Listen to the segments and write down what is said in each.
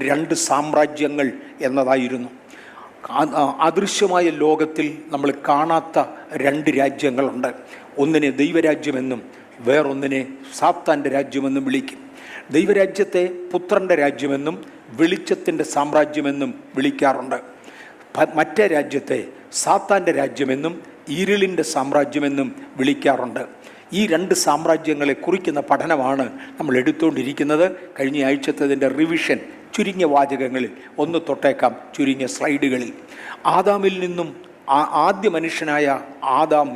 രണ്ട് സാമ്രാജ്യങ്ങൾ എന്നതായിരുന്നു. അദൃശ്യമായ ലോകത്തിൽ നമ്മൾ കാണാത്ത രണ്ട് രാജ്യങ്ങളുണ്ട്. ഒന്നിനെ ദൈവരാജ്യമെന്നും വേറൊന്നിനെ സാത്താൻ്റെ രാജ്യമെന്നും വിളിക്കും. ദൈവരാജ്യത്തെ പുത്രൻ്റെ രാജ്യമെന്നും വെളിച്ചത്തിൻ്റെ സാമ്രാജ്യമെന്നും വിളിക്കാറുണ്ട്. മറ്റേ രാജ്യത്തെ സാത്താൻ്റെ രാജ്യമെന്നും ഇരുളിൻ്റെ സാമ്രാജ്യമെന്നും വിളിക്കാറുണ്ട്. ഈ രണ്ട് സാമ്രാജ്യങ്ങളെ കുറിക്കുന്ന പഠനമാണ് നമ്മൾ എടുത്തുകൊണ്ടിരിക്കുന്നത്. കഴിഞ്ഞ ആഴ്ചത്തതിൻ്റെ റിവിഷൻ ചുരുങ്ങിയ വാചകങ്ങളിൽ ഒന്ന് തൊട്ടേക്കാം, ചുരുങ്ങിയ സ്ലൈഡുകളിൽ. ആദാമിൽ നിന്നും ആദ്യ മനുഷ്യനായ ആദാം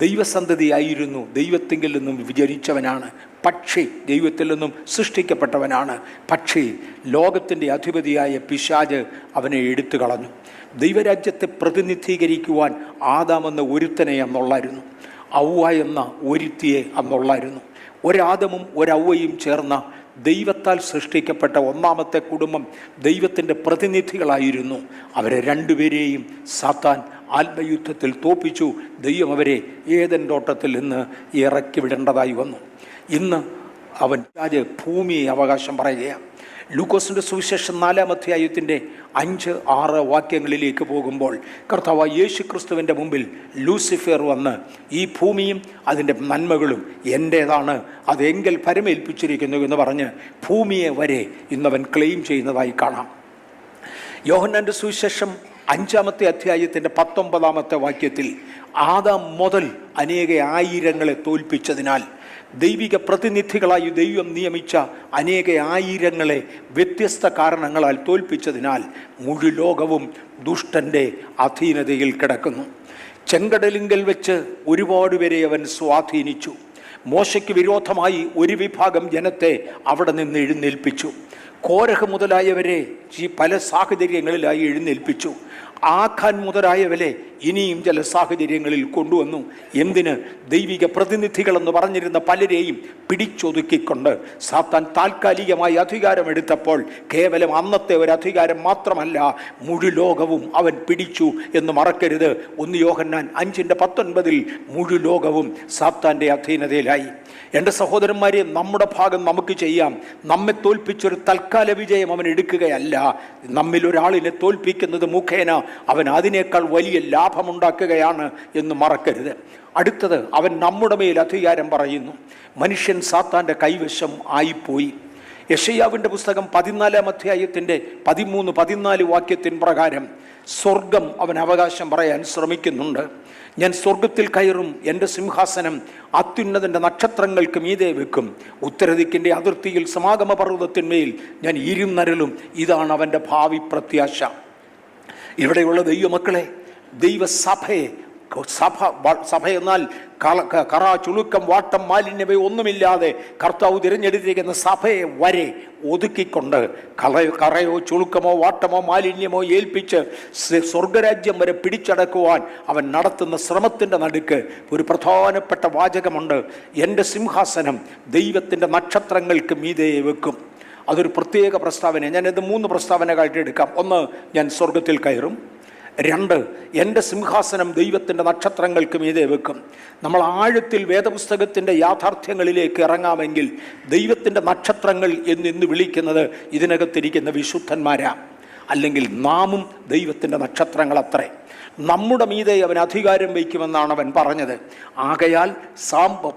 ദൈവസന്തതിയായിരുന്നു, ദൈവത്തിങ്കിൽ നിന്നും വിചരിച്ചവനാണ്. പക്ഷേ ദൈവത്തിൽ നിന്നും സൃഷ്ടിക്കപ്പെട്ടവനാണ്. പക്ഷേ ലോകത്തിൻ്റെ അധിപതിയായ പിശാച് അവനെ എടുത്തു കളഞ്ഞു. ദൈവരാജ്യത്തെ പ്രതിനിധീകരിക്കുവാൻ ആദാം എന്ന ഒരുത്തനെ അന്നുള്ളായിരുന്നു, ഔവ എന്ന ഒരുത്തിയെ അന്നുള്ളായിരുന്നു. ഒരാദമും ഒരൗവയും ചേർന്ന ദൈവത്താൽ സൃഷ്ടിക്കപ്പെട്ട ഒന്നാമത്തെ കുടുംബം ദൈവത്തിൻ്റെ പ്രതിനിധികളായിരുന്നു. അവരെ രണ്ടുപേരെയും സാത്താൻ ആത്മയുദ്ധത്തിൽ തോൽപ്പിച്ചു. ദൈവം അവരെ ഏദൻ തോട്ടത്തിൽ നിന്ന് ഇറക്കി വിടേണ്ടതായി വന്നു. ഇന്ന് അവൻ ഭൂമിയെ അവകാശം പറയുകയാണ്. ലൂക്കോസിൻ്റെ സുവിശേഷം 4-ാം അധ്യായത്തിൻ്റെ 5-6 വാക്യങ്ങളിലേക്ക് പോകുമ്പോൾ കർത്താവായ യേശു ക്രിസ്തുവിൻ്റെ മുമ്പിൽ ലൂസിഫർ വന്ന് ഈ ഭൂമിയും അതിൻ്റെ നന്മകളും എൻ്റേതാണ്, അതെങ്കിൽ പരമേൽപ്പിച്ചിരിക്കുന്നു എന്ന് പറഞ്ഞ് ഭൂമിയെ വരെ ഇന്നവൻ ക്ലെയിം ചെയ്യുന്നതായി കാണാം. യോഹന്നാൻ്റെ സുവിശേഷം 5-ാമത്തെ അധ്യായത്തിൻ്റെ 19-ാമത്തെ വാക്യത്തിൽ ആദാം മുതൽ അനേക ആയിരങ്ങളെ തോൽപ്പിച്ചതിനാൽ, ദൈവിക പ്രതിനിധികളായി ദൈവം നിയമിച്ച അനേക ആയിരങ്ങളെ വ്യത്യസ്ത കാരണങ്ങളാൽ തോൽപ്പിച്ചതിനാൽ മുഴു ലോകവും ദുഷ്ടൻ്റെ അധീനതയിൽ കിടക്കുന്നു. ചെങ്കടലിങ്കൽ വെച്ച് ഒരുപാട് പേരെ അവൻ സ്വാധീനിച്ചു. മോശയ്ക്ക് വിരോധമായി ഒരു വിഭാഗം ജനത്തെ അവിടെ നിന്ന് എഴുന്നേൽപ്പിച്ചു. കോരഹ് മുതലായവരെ പല സാഹചര്യങ്ങളിലായി എഴുന്നേൽപ്പിച്ചു. ആഖാൻ മുതലായവരെ ഇനിയും ചില സാഹചര്യങ്ങളിൽ കൊണ്ടുവന്നു. എന്തിന്? ദൈവിക പ്രതിനിധികളെന്ന് പറഞ്ഞിരുന്ന പലരെയും പിടിച്ചൊതുക്കിക്കൊണ്ട് സാത്താൻ താൽക്കാലികമായി അധികാരമെടുത്തപ്പോൾ കേവലം അന്നത്തെ ഒരു അധികാരം മാത്രമല്ല, മുഴു ലോകവും അവൻ പിടിച്ചു എന്ന് മറക്കരുത്. 1 യോഹന്നാൻ 5:19 മുഴു ലോകവും സാത്താൻ്റെ അധീനതയിലായി. എൻ്റെ സഹോദരന്മാരെ, നമ്മുടെ ഭാഗം നമുക്ക് ചെയ്യാം. നമ്മെ തോൽപ്പിച്ചൊരു തൽക്കാല വിജയം അവൻ എടുക്കുകയല്ല. നമ്മിൽ ഒരാളിനെ തോൽപ്പിക്കുന്നത് മുഖേന അവൻ അതിനേക്കാൾ വലിയ ലാഭമുണ്ടാക്കുകയാണ് എന്ന് മറക്കരുത്. അടുത്തത്, അവൻ നമ്മുടെ മേൽ അധികാരം പറയുന്നു. മനുഷ്യൻ സാത്താൻ്റെ കൈവശം ആയിപ്പോയി. യെശയ്യാവിൻ്റെ പുസ്തകം 14-ാം അധ്യായത്തിൻ്റെ 13-14 വാക്യത്തിൻ പ്രകാരം സ്വർഗം അവൻ അവകാശം പറയാൻ ശ്രമിക്കുന്നുണ്ട്. ഞാൻ സ്വർഗത്തിൽ കയറും, എൻ്റെ സിംഹാസനം അത്യുന്നതൻ്റെ നക്ഷത്രങ്ങൾക്ക് മീതെ വെക്കും, ഉത്തരദിക്കിൻ്റെ അതിർത്തിയിൽ സമാഗമ പർവ്വതത്തിന്മേൽ ഞാൻ ഇരുന്നരലും. ഇതാണ് അവൻ്റെ ഭാവി പ്രത്യാശ. ഇവിടെയുള്ള ദൈവമക്കളെ, ദൈവസഭയെ, സഭ എന്നാൽ കറ, ചുളുക്കം, വാട്ടം, മാലിന്യമേ ഒന്നുമില്ലാതെ കർത്താവ് തിരഞ്ഞെടുത്തിരിക്കുന്ന സഭയെ വരെ ഒതുക്കിക്കൊണ്ട് കറയോ ചുളുക്കമോ വാട്ടമോ മാലിന്യമോ ഏൽപ്പിച്ച് സ്വർഗരാജ്യം വരെ പിടിച്ചടക്കുവാൻ അവൻ നടത്തുന്ന ശ്രമത്തിൻ്റെ നടുക്ക് ഒരു പ്രധാനപ്പെട്ട വാചകമുണ്ട്: എൻ്റെ സിംഹാസനം ദൈവത്തിൻ്റെ നക്ഷത്രങ്ങൾക്ക് മീതെ വെക്കും. അതൊരു പ്രത്യേക പ്രസ്താവന. ഞാനിത് 3 പ്രസ്താവനകളായിട്ട് എടുക്കാം. 1, ഞാൻ സ്വർഗത്തിൽ കയറും. 2, എൻ്റെ സിംഹാസനം ദൈവത്തിൻ്റെ നക്ഷത്രങ്ങൾക്ക് മീതെ വെക്കും. നമ്മൾ ആഴത്തിൽ വേദപുസ്തകത്തിൻ്റെ യാഥാർത്ഥ്യങ്ങളിലേക്ക് ഇറങ്ങാമെങ്കിൽ ദൈവത്തിൻ്റെ നക്ഷത്രങ്ങൾ എന്നിന്ന് വിളിക്കുന്നത് ഇതിനകത്തിരിക്കുന്ന വിശുദ്ധന്മാരാ, അല്ലെങ്കിൽ നാമും ദൈവത്തിൻ്റെ നക്ഷത്രങ്ങൾ അത്രേ. നമ്മുടെ മീതെ അവൻ അധികാരം വയ്ക്കുമെന്നാണ് അവൻ പറഞ്ഞത്. ആകയാൽ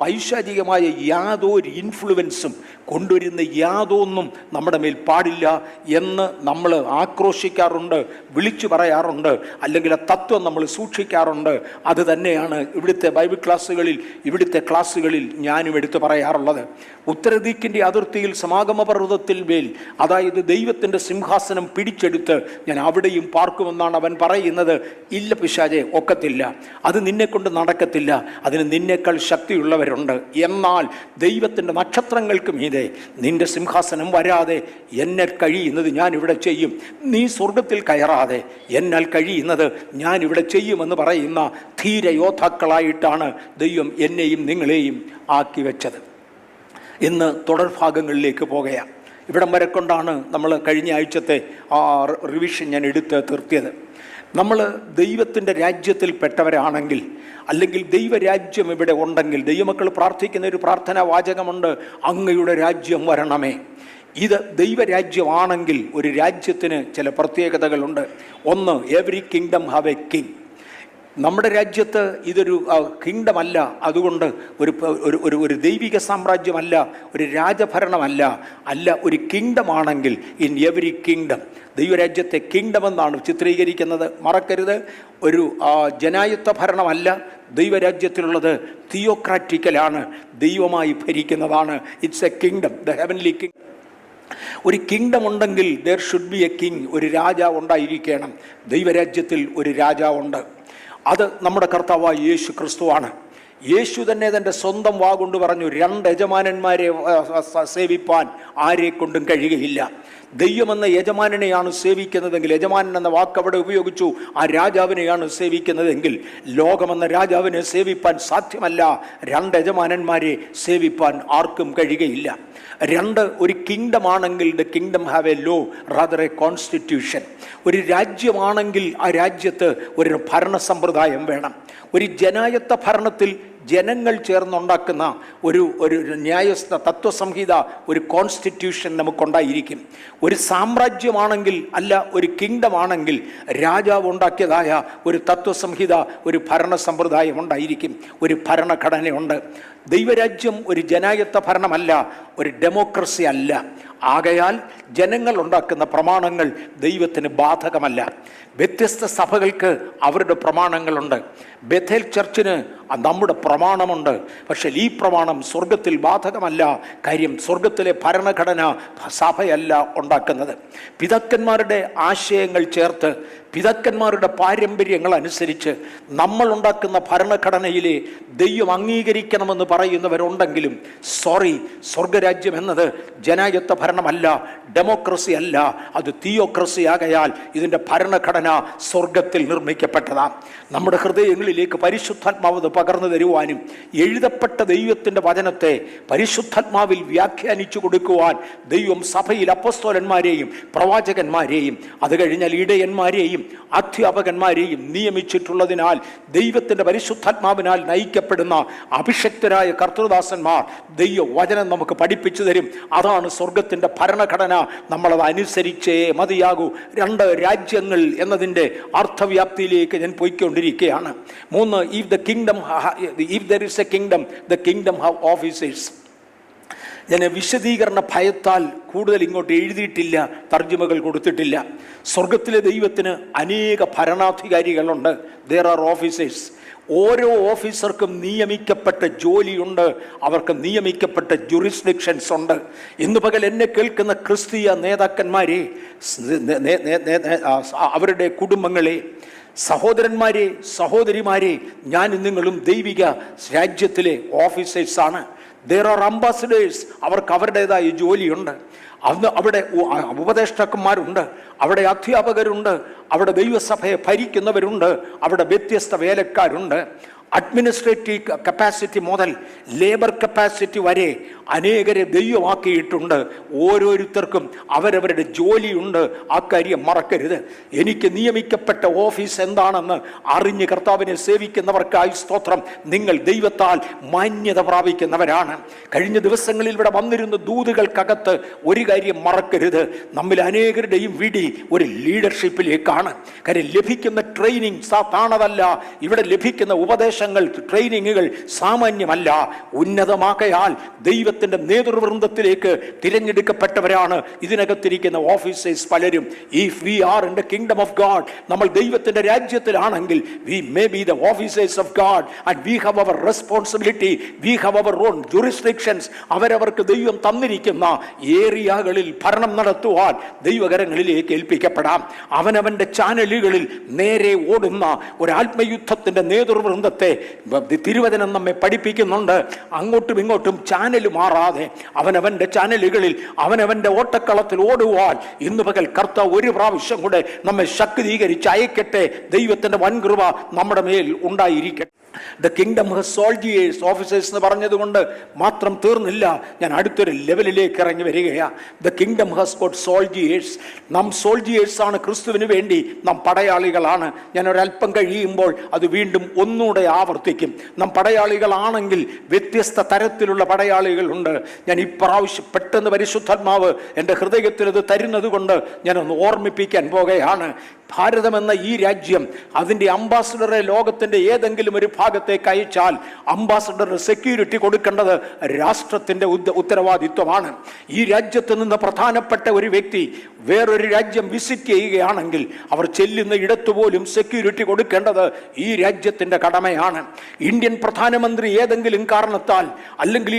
പൈശാചികമായ യാതൊരു ഇൻഫ്ലുവൻസും കൊണ്ടുവരുന്ന യാതൊന്നും നമ്മുടെ മേൽ പാടില്ല എന്ന് നമ്മൾ ആക്രോശിക്കാറുണ്ട്, വിളിച്ചു പറയാറുണ്ട്, അല്ലെങ്കിൽ ആ തത്വം നമ്മൾ സൂക്ഷിക്കാറുണ്ട്. അത് തന്നെയാണ് ഇവിടുത്തെ ബൈബിൾ ക്ലാസ്സുകളിൽ, ഇവിടുത്തെ ക്ലാസ്സുകളിൽ ഞാനും എടുത്തു പറയാറുള്ളത്. ഉത്തരദിക്കിൻ്റെ അതിർത്തിയിൽ സമാഗമ പർവ്വതത്തിൽ മേൽ, അതായത് ദൈവത്തിൻ്റെ സിംഹാസനം പിടിച്ചെടുത്ത് ഞാൻ അവിടെയും പാർക്കുമെന്നാണ് അവൻ പറയുന്നത്. ഇല്ല പിശാചേ, ഒക്കത്തില്ല, അത് നിന്നെ കൊണ്ട് നടക്കത്തില്ല, അതിന് നിന്നേക്കാൾ ശക്തിയുള്ളവരുണ്ട്. എന്നാൽ ദൈവത്തിൻ്റെ നക്ഷത്രങ്ങൾക്ക് മീതെ നിന്റെ സിംഹാസനം വരാതെ എന്നാൽ കഴിയുന്നത് ഞാൻ ഇവിടെ ചെയ്യും. നീ സ്വർഗത്തിൽ കയറാതെ എന്നാൽ കഴിയുന്നത് ഞാൻ ഇവിടെ ചെയ്യുമെന്ന് പറയുന്ന ധീരയോദ്ധാക്കളായിട്ടാണ് ദൈവം എന്നെയും നിങ്ങളെയും ആക്കി വെച്ചത്. ഇന്ന് തുടർഭാഗങ്ങളിലേക്ക് പോകുകയാണ്. ഇവിടം വരെ കൊണ്ടാണ് നമ്മൾ കഴിഞ്ഞ ആഴ്ചത്തെ റിവിഷൻ ഞാൻ എടുത്ത് തീർത്തിയത്. നമ്മൾ ദൈവത്തിൻ്റെ രാജ്യത്തിൽ പെട്ടവരാണെങ്കിൽ, അല്ലെങ്കിൽ ദൈവരാജ്യം ഇവിടെ ഉണ്ടെങ്കിൽ, ദൈവമക്കൾ പ്രാർത്ഥിക്കുന്ന ഒരു പ്രാർത്ഥനാ വാചകമുണ്ട്: അങ്ങയുടെ രാജ്യം വരണമേ. ഇത് ദൈവരാജ്യമാണെങ്കിൽ ഒരു രാജ്യത്തിന് ചില പ്രത്യേകതകളുണ്ട്. ഒന്ന്, every kingdom have A king. നമ്മുടെ രാജ്യത്ത് ഇതൊരു കിങ്ഡം അല്ല, അതുകൊണ്ട് ഒരു ദൈവിക സാമ്രാജ്യമല്ല, ഒരു രാജഭരണമല്ല, ഒരു കിങ്ഡം ആണെങ്കിൽ ഇൻ എവറി കിങ്ഡം, ദൈവരാജ്യത്തെ കിങ്ഡം എന്നാണ് ചിത്രീകരിക്കുന്നത്. മറക്കരുത്, ഒരു ജനായത്ത ഭരണമല്ല ദൈവരാജ്യത്തിലുള്ളത്, തിയോക്രാറ്റിക്കലാണ്, ദൈവമായി ഭരിക്കുന്നതാണ്. It's a kingdom, the heavenly king. ഒരു കിങ്ഡം ഉണ്ടെങ്കിൽ there should be a king, ഒരു രാജാവ് ഉണ്ടായിരിക്കണം. ദൈവരാജ്യത്തിൽ ഒരു രാജാവുണ്ട്. അത് നമ്മുടെ കർത്താവായ യേശു ക്രിസ്തുവാണ്. യേശു തന്നെ തൻ്റെ സ്വന്തം വാഗൊണ്ട് പറഞ്ഞു, 2 യജമാനന്മാരെ സേവിപ്പാൻ ആരെ കൊണ്ടും കഴിയുകയില്ല. ദൈവമെന്ന യജമാനനെയാണ് സേവിക്കുന്നതെങ്കിൽ, യജമാനൻ എന്ന വാക്ക് അവിടെ ഉപയോഗിച്ചു, ആ രാജാവിനെയാണ് സേവിക്കുന്നതെങ്കിൽ ലോകമെന്ന രാജാവിനെ സേവിപ്പാൻ സാധ്യമല്ല. 2 യജമാനന്മാരെ സേവിപ്പാൻ ആർക്കും കഴിയുകയില്ല. 2, ഒരു കിങ്ഡം ആണെങ്കിൽ the kingdom have a law rather a constitution. ഒരു രാജ്യമാണെങ്കിൽ ആ രാജ്യത്ത് ഒരു ഭരണ സമ്പ്രദായം വേണം. ഒരു ജനായത്ത ഭരണത്തിൽ ജനങ്ങൾ ചേർന്നുണ്ടാക്കുന്ന ഒരു തത്വസംഹിത, ഒരു കോൺസ്റ്റിറ്റ്യൂഷൻ നമുക്കുണ്ടായിരിക്കും. ഒരു സാമ്രാജ്യമാണെങ്കിൽ ഒരു കിങ്ഡം ആണെങ്കിൽ രാജാവ് ഉണ്ടാക്കിയതായ ഒരു തത്വസംഹിത, ഒരു ഭരണ സമ്പ്രദായം ഉണ്ടായിരിക്കും, ഒരു ഭരണഘടനയുണ്ട്. ദൈവരാജ്യം ഒരു ജനായത്ത ഭരണമല്ല, ഒരു ഡെമോക്രസി അല്ല. ആകയാൽ ജനങ്ങൾ ഉണ്ടാക്കുന്ന പ്രമാണങ്ങൾ ദൈവത്തിന് ബാധകമല്ല. വ്യത്യസ്ത സഭകൾക്ക് അവരുടെ പ്രമാണങ്ങളുണ്ട്. ബഥേൽ ചർച്ചിന് നമ്മുടെ പ്രമാണമുണ്ട്. പക്ഷേ ഈ പ്രമാണം സ്വർഗത്തിൽ ബാധകമല്ല. കാര്യം സ്വർഗത്തിലെ ഭരണഘടന സഭയല്ല ഉണ്ടാക്കുന്നത്. പിതാക്കന്മാരുടെ ആശയങ്ങൾ ചേർത്ത്, പിതാക്കന്മാരുടെ പാരമ്പര്യങ്ങൾ അനുസരിച്ച് നമ്മൾ ഉണ്ടാക്കുന്ന ഭരണഘടനയിലെ ദൈവം അംഗീകരിക്കണമെന്ന് പറയുന്നവരുണ്ടെങ്കിലും സ്വർഗരാജ്യം എന്നത് ജനായത്ത ഭരണമല്ല, ഡെമോക്രസി അല്ല, അത് തിയോക്രസി ആകയാൽ ഇതിൻ്റെ ഭരണഘടന സ്വർഗത്തിൽ നിർമ്മിക്കപ്പെട്ടതാണ്. നമ്മുടെ ഹൃദയങ്ങളിലേക്ക് പരിശുദ്ധാത്മാവ് പകർന്നു തരുവാനും എഴുതപ്പെട്ട ദൈവത്തിൻ്റെ വചനത്തെ പരിശുദ്ധാത്മാവിൽ വ്യാഖ്യാനിച്ചു കൊടുക്കുവാൻ ദൈവം സഭയിൽ അപ്പോസ്തലന്മാരെയും പ്രവാചകന്മാരെയും അത് കഴിഞ്ഞാൽ ഇടയന്മാരെയും അധ്യാപകന്മാരെയും നിയമിച്ചിട്ടുള്ളതിനാൽ ദൈവത്തിൻ്റെ പരിശുദ്ധാത്മാവിനാൽ നയിക്കപ്പെടുന്ന അഭിഷക്തരായ കർത്തൃദാസന്മാർ ദൈവവചനം നമുക്ക് പഠിപ്പിച്ചു തരും. അതാണ് സ്വർഗത്തിൻ്റെ ഭരണഘടന. നമ്മളത് അനുസരിച്ചേ മതിയാകൂ. 2 രാജ്യങ്ങൾ എന്നതിൻ്റെ അർത്ഥവ്യാപ്തിയിലേക്ക് ഞാൻ പോയിക്കൊണ്ടിരിക്കുകയാണ്. 3, if there is a kingdom, the kingdom have officers. ഞാൻ വിശദീകരണ ഭയത്താൽ കൂടുതൽ ഇങ്ങോട്ട് എഴുതിയിട്ടില്ല, തർജ്ജമകൾ കൊടുത്തിട്ടില്ല. സ്വർഗത്തിലെ ദൈവത്തിന് അനേക ഭരണാധികാരികളുണ്ട്. there are officers. ഓരോ ഓഫീസർക്കും നിയമിക്കപ്പെട്ട ജോലിയുണ്ട്, അവർക്ക് നിയമിക്കപ്പെട്ട ജുറിസ്ഡിക്ഷൻസ് ഉണ്ട്. ഇന്ന് പകൽ എന്നെ കേൾക്കുന്ന ക്രിസ്തീയ നേതാക്കന്മാരെ, അവരുടെ കുടുംബങ്ങളെ, സഹോദരന്മാരെ, സഹോദരിമാരെ, ഞാനും നിങ്ങളും ദൈവിക രാജ്യത്തിലെ ഓഫീസേഴ്സാണ്. there are ambassadors. അവർക്ക് അവരുടേതായ ജോലിയുണ്ട്. അവിടെ ഉപദേഷ്ടാക്കന്മാരുണ്ട്, അവിടെ അധ്യാപകരുണ്ട്, അവിടെ ദൈവസഭയെ ഭരിക്കുന്നവരുണ്ട്, അവിടെ വ്യത്യസ്ത വേലക്കാരുണ്ട്. അഡ്മിനിസ്ട്രേറ്റീവ് കപ്പാസിറ്റി മുതൽ ലേബർ കപ്പാസിറ്റി വരെ അനേകരെ ദൈവമാക്കിയിട്ടുണ്ട്. ഓരോരുത്തർക്കും അവരവരുടെ ജോലിയുണ്ട്. ആ കാര്യം മറക്കരുത്. എനിക്ക് നിയമിക്കപ്പെട്ട ഓഫീസ് എന്താണെന്ന് അറിഞ്ഞ് കർത്താവിനെ സേവിക്കുന്നവർക്കായി സ്തോത്രം. നിങ്ങൾ ദൈവത്താൽ മാന്യത പ്രാപിക്കുന്നവരാണ്. കഴിഞ്ഞ ദിവസങ്ങളിൽ ഇവിടെ വന്നിരുന്ന ദൂതുകൾക്കകത്ത് ഒരു കാര്യം മറക്കരുത്, നമ്മിൽ അനേകരുടെയും വിടി ഒരു ലീഡർഷിപ്പിലേക്കാണ്. കാര്യം ലഭിക്കുന്ന ട്രെയിനിങ് സാധാരണതല്ല. ഇവിടെ ലഭിക്കുന്ന ഉപദേശങ്ങൾ, ട്രെയിനിങ്ങുകൾ സാമാന്യമല്ല, ഉന്നതമാകയാൽ ദൈവത്തിന്റെ നേതൃവൃന്ദത്തിലേക്ക് തിരഞ്ഞെടുക്കപ്പെട്ടവരാണ് ഇതിനകത്തിരിക്കുന്ന ഓഫീസേഴ്സ് പലരും. If we are in the kingdom of God, നമ്മൾ ദൈവത്തിന്റെ രാജ്യത്തിലാണെങ്കിൽ we may be the officers of God and we have our responsibility, we have our own jurisdictions. അവരവർക്ക് ദൈവം തന്നിരിക്കുന്ന ഏരിയകളിൽ ഭരണം നടത്തുവാൻ ദൈവകരങ്ങളിലേക്ക് ഏൽപ്പിക്കപ്പെടാം. അവനവന്റെ ചാനലുകളിൽ നേരെ ഓടുന്ന ഒരു ആത്മയുദ്ധത്തിന്റെ നേതൃവൃന്ദത്തെ തിരുവചനം നമ്മെ പഠിപ്പിക്കുന്നുണ്ട്. അങ്ങോട്ടും ഇങ്ങോട്ടും ചാനൽ മാറാതെ അവനവന്റെ ചാനലുകളിൽ അവനവന്റെ ഓട്ടക്കളത്തിൽ ഓടുവാൻ ഇന്ന് പകൽ കർത്താവ് ഒരു പ്രാവശ്യം കൂടെ നമ്മെ ശക്തീകരിച്ച് അയക്കട്ടെ. ദൈവത്തിന്റെ വൻകൃപ നമ്മുടെ മേൽ ഉണ്ടായിരിക്കട്ടെ. The kingdom has soldiers. Officers എന്ന് പറഞ്ഞതുകൊണ്ട് മാത്രം തീർന്നില്ല, ഞാൻ അടുത്തൊരു ലെവലിലേക്ക് ഇറങ്ങി വരികയാണ്. The kingdom has got soldiers. നാം സോൾജിയേഴ്സ് ആണ്. ക്രിസ്തുവിന് വേണ്ടി നാം പടയാളികളാണ്. ഞാൻ ഒരല്പം കഴിയുമ്പോൾ അത് വീണ്ടും ഒന്നുകൂടെ ആവർത്തിക്കും. നാം പടയാളികളാണെങ്കിൽ വ്യത്യസ്ത തരത്തിലുള്ള പടയാളികളുണ്ട്. ഞാൻ ഇപ്രാവശ്യം പെട്ടെന്ന് പരിശുദ്ധാത്മാവ് എൻ്റെ ഹൃദയത്തിൽ ഇത് തരുന്നത് കൊണ്ട് ഞാനൊന്ന് ഓർമ്മിപ്പിക്കാൻ പോകുകയാണ്. ഭാരതമെന്ന ഈ രാജ്യം അതിൻ്റെ അംബാസഡറെ ലോകത്തിൻ്റെ ഏതെങ്കിലും ഒരു ഭാഗത്തേക്ക് അയച്ചാൽ അംബാസഡറിന് സെക്യൂരിറ്റി കൊടുക്കേണ്ടത് രാഷ്ട്രത്തിൻ്റെ ഉത്തരവാദിത്വമാണ്. ഈ രാജ്യത്ത് നിന്ന് പ്രധാനപ്പെട്ട ഒരു വ്യക്തി വേറൊരു രാജ്യം വിസിറ്റ് ചെയ്യുകയാണെങ്കിൽ അവർ ചെല്ലുന്ന ഇടത്തുപോലും സെക്യൂരിറ്റി കൊടുക്കേണ്ടത് ഈ രാജ്യത്തിൻ്റെ കടമയാണ്. ഇന്ത്യൻ പ്രധാനമന്ത്രി ഏതെങ്കിലും കാരണത്താൽ അല്ലെങ്കിൽ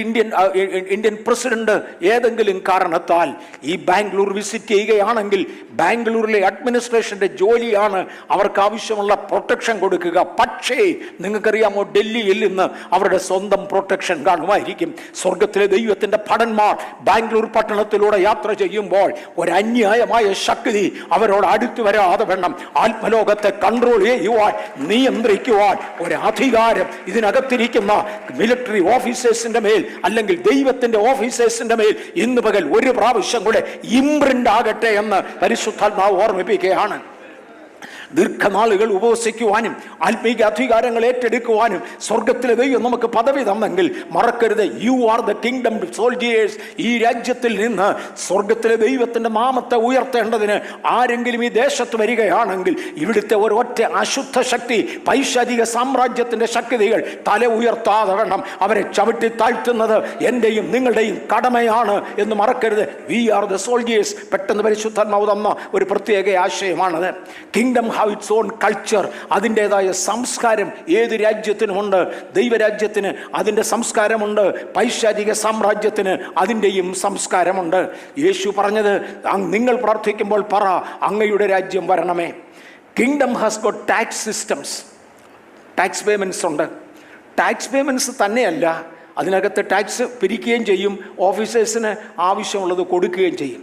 ഇന്ത്യൻ പ്രസിഡന്റ് ഏതെങ്കിലും കാരണത്താൽ ഈ ബാംഗ്ലൂർ വിസിറ്റ് ചെയ്യുകയാണെങ്കിൽ ബാംഗ്ലൂരിലെ അഡ്മിനിസ്ട്രേഷന്റെ ജോലിയാണ് അവർക്ക് ആവശ്യമുള്ള പ്രൊട്ടക്ഷൻ കൊടുക്കുക. പക്ഷേ നിങ്ങൾക്കറിയാമോ, ഡൽഹിയിൽ നിന്ന് അവരുടെ സ്വന്തം പ്രൊട്ടക്ഷൻ കാണുമായിരിക്കും. സ്വർഗത്തിലെ ദൈവത്തിന്റെ ഭടന്മാർ ബാംഗ്ലൂർ പട്ടണത്തിലൂടെ യാത്ര ചെയ്യുമ്പോൾ ഒരു അന്യായമായ ശക്തി അവരോട് അടുത്തു വരാതെ വേണം ആത്മലോകത്തെ കൺട്രോൾ ചെയ്യുവാൻ, നിയന്ത്രിക്കുവാൻ ഒരു അധികാരം ഇതിനകത്തിരിക്കുന്ന മിലിറ്ററി ഓഫീസേഴ്സിന്റെ മേൽ അല്ലെങ്കിൽ ദൈവത്തിന്റെ ഓഫീസേഴ്സിന്റെ മേൽ ഇന്ന് പകൽ ഒരു പ്രാവശ്യം കൂടെ ഇംപ്രിന്റ് ആകട്ടെ എന്ന് പരിശുദ്ധാത്മാവ് ഓർമ്മിപ്പിക്കുകയാണ്. ദീർഘനാളുകൾ ഉപവസിക്കുവാനും ആത്മീക അധികാരങ്ങൾ ഏറ്റെടുക്കുവാനും സ്വർഗത്തിലെ ദൈവം നമുക്ക് പദവി തന്നെങ്കിൽ മറക്കരുത്, you are the kingdom soldiers. ഈ രാജ്യത്തിൽ നിന്ന് സ്വർഗത്തിലെ ദൈവത്തിന്റെ നാമത്തെ ഉയർത്തേണ്ടതിന് ആരെങ്കിലും ഈ ദേശത്ത് വരികയാണെങ്കിൽ ഇവിടുത്തെ ഒരൊറ്റ അശുദ്ധ ശക്തി, പൈശാചിക സാമ്രാജ്യത്തിന്റെ ശക്തികൾ തല ഉയർത്താതെ വേണം അവരെ ചവിട്ടി താഴ്ത്തുന്നത് എന്റെയും നിങ്ങളുടെയും കടമയാണ് എന്ന് മറക്കരുത്. We are the soldiers. പെട്ടെന്ന് പരിശുദ്ധാത്മാവ് തന്ന ഒരു പ്രത്യേക ആശയമാണത്. Kingdom its own culture. അതിൻ്റെതായ സംസ്കാരം ഏത് രാജ്യത്തിനുമുണ്ട്. ദൈവരാജ്യത്തിന് അതിൻ്റെ സംസ്കാരമുണ്ട്, പൈശാചിക സാമ്രാജ്യത്തിന് അതിൻ്റെയും സംസ്കാരമുണ്ട്. യേശു പറഞ്ഞത്, നിങ്ങൾ പ്രാർത്ഥിക്കുമ്പോൾ പറ, അങ്ങയുടെ രാജ്യം വരണമേ. Kingdom has got tax systems. Tax payments ഉണ്ട്. ടാക്സ് പേയ്മെൻറ്റ്സ് തന്നെയല്ല, അതിനകത്ത് ടാക്സ് പിരിക്കുകയും ചെയ്യും, ഓഫീസേഴ്സിന് ആവശ്യമുള്ളത് കൊടുക്കുകയും ചെയ്യും.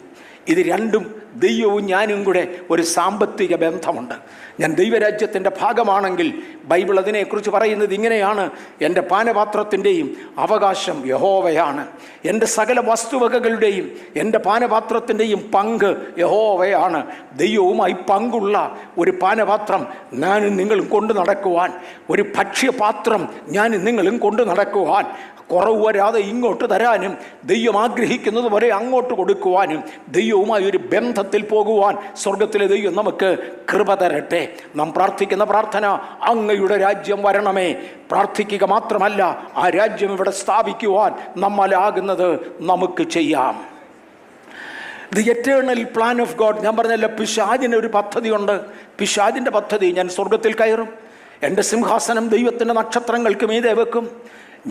ഇത് രണ്ടും ദൈവവും ഞാനും കൂടെ ഒരു സാമ്പത്തിക ബന്ധമുണ്ട്. ഞാൻ ദൈവരാജ്യത്തിൻ്റെ ഭാഗമാണെങ്കിൽ ബൈബിൾ അതിനെക്കുറിച്ച് പറയുന്നത് ഇങ്ങനെയാണ്: എൻ്റെ പാനപാത്രത്തിൻ്റെയും അവകാശം യഹോവയാണ്, എൻ്റെ സകല വസ്തുവകകളുടെയും എൻ്റെ പാനപാത്രത്തിൻ്റെയും പങ്ക് യഹോവയാണ്. ദൈവവുമായി പങ്കുള്ള ഒരു പാനപാത്രം ഞാനും നിങ്ങളും കൊണ്ടു നടക്കുവാൻ, ഒരു ഭക്ഷ്യപാത്രം ഞാനും നിങ്ങളും കൊണ്ടു നടക്കുവാൻ, കുറവ് വരാതെ ഇങ്ങോട്ട് തരാനും ദൈവം ആഗ്രഹിക്കുന്നത് വരെ അങ്ങോട്ട് കൊടുക്കുവാനും ദൈവവുമായി ഒരു ബന്ധത്തിൽ പോകുവാൻ സ്വർഗത്തിലെ ദൈവം നമുക്ക് കൃപ തരട്ടെ. നാം പ്രാർത്ഥിക്കുന്ന പ്രാർത്ഥന, അങ്ങയുടെ രാജ്യം വരണമേ. പ്രാർത്ഥിക്കുക മാത്രമല്ല, ആ രാജ്യം ഇവിടെ സ്ഥാപിക്കുവാൻ നമ്മളാകുന്നത് നമുക്ക് ചെയ്യാം. The eternal plan of God. ഞാൻ പറഞ്ഞല്ലോ, പിശാചിന് ഒരു പദ്ധതിയുണ്ട്. പിശാചിൻ്റെ പദ്ധതി, ഞാൻ സ്വർഗത്തിൽ കയറും, എൻ്റെ സിംഹാസനം ദൈവത്തിൻ്റെ നക്ഷത്രങ്ങൾക്ക് മീതെ വെക്കും,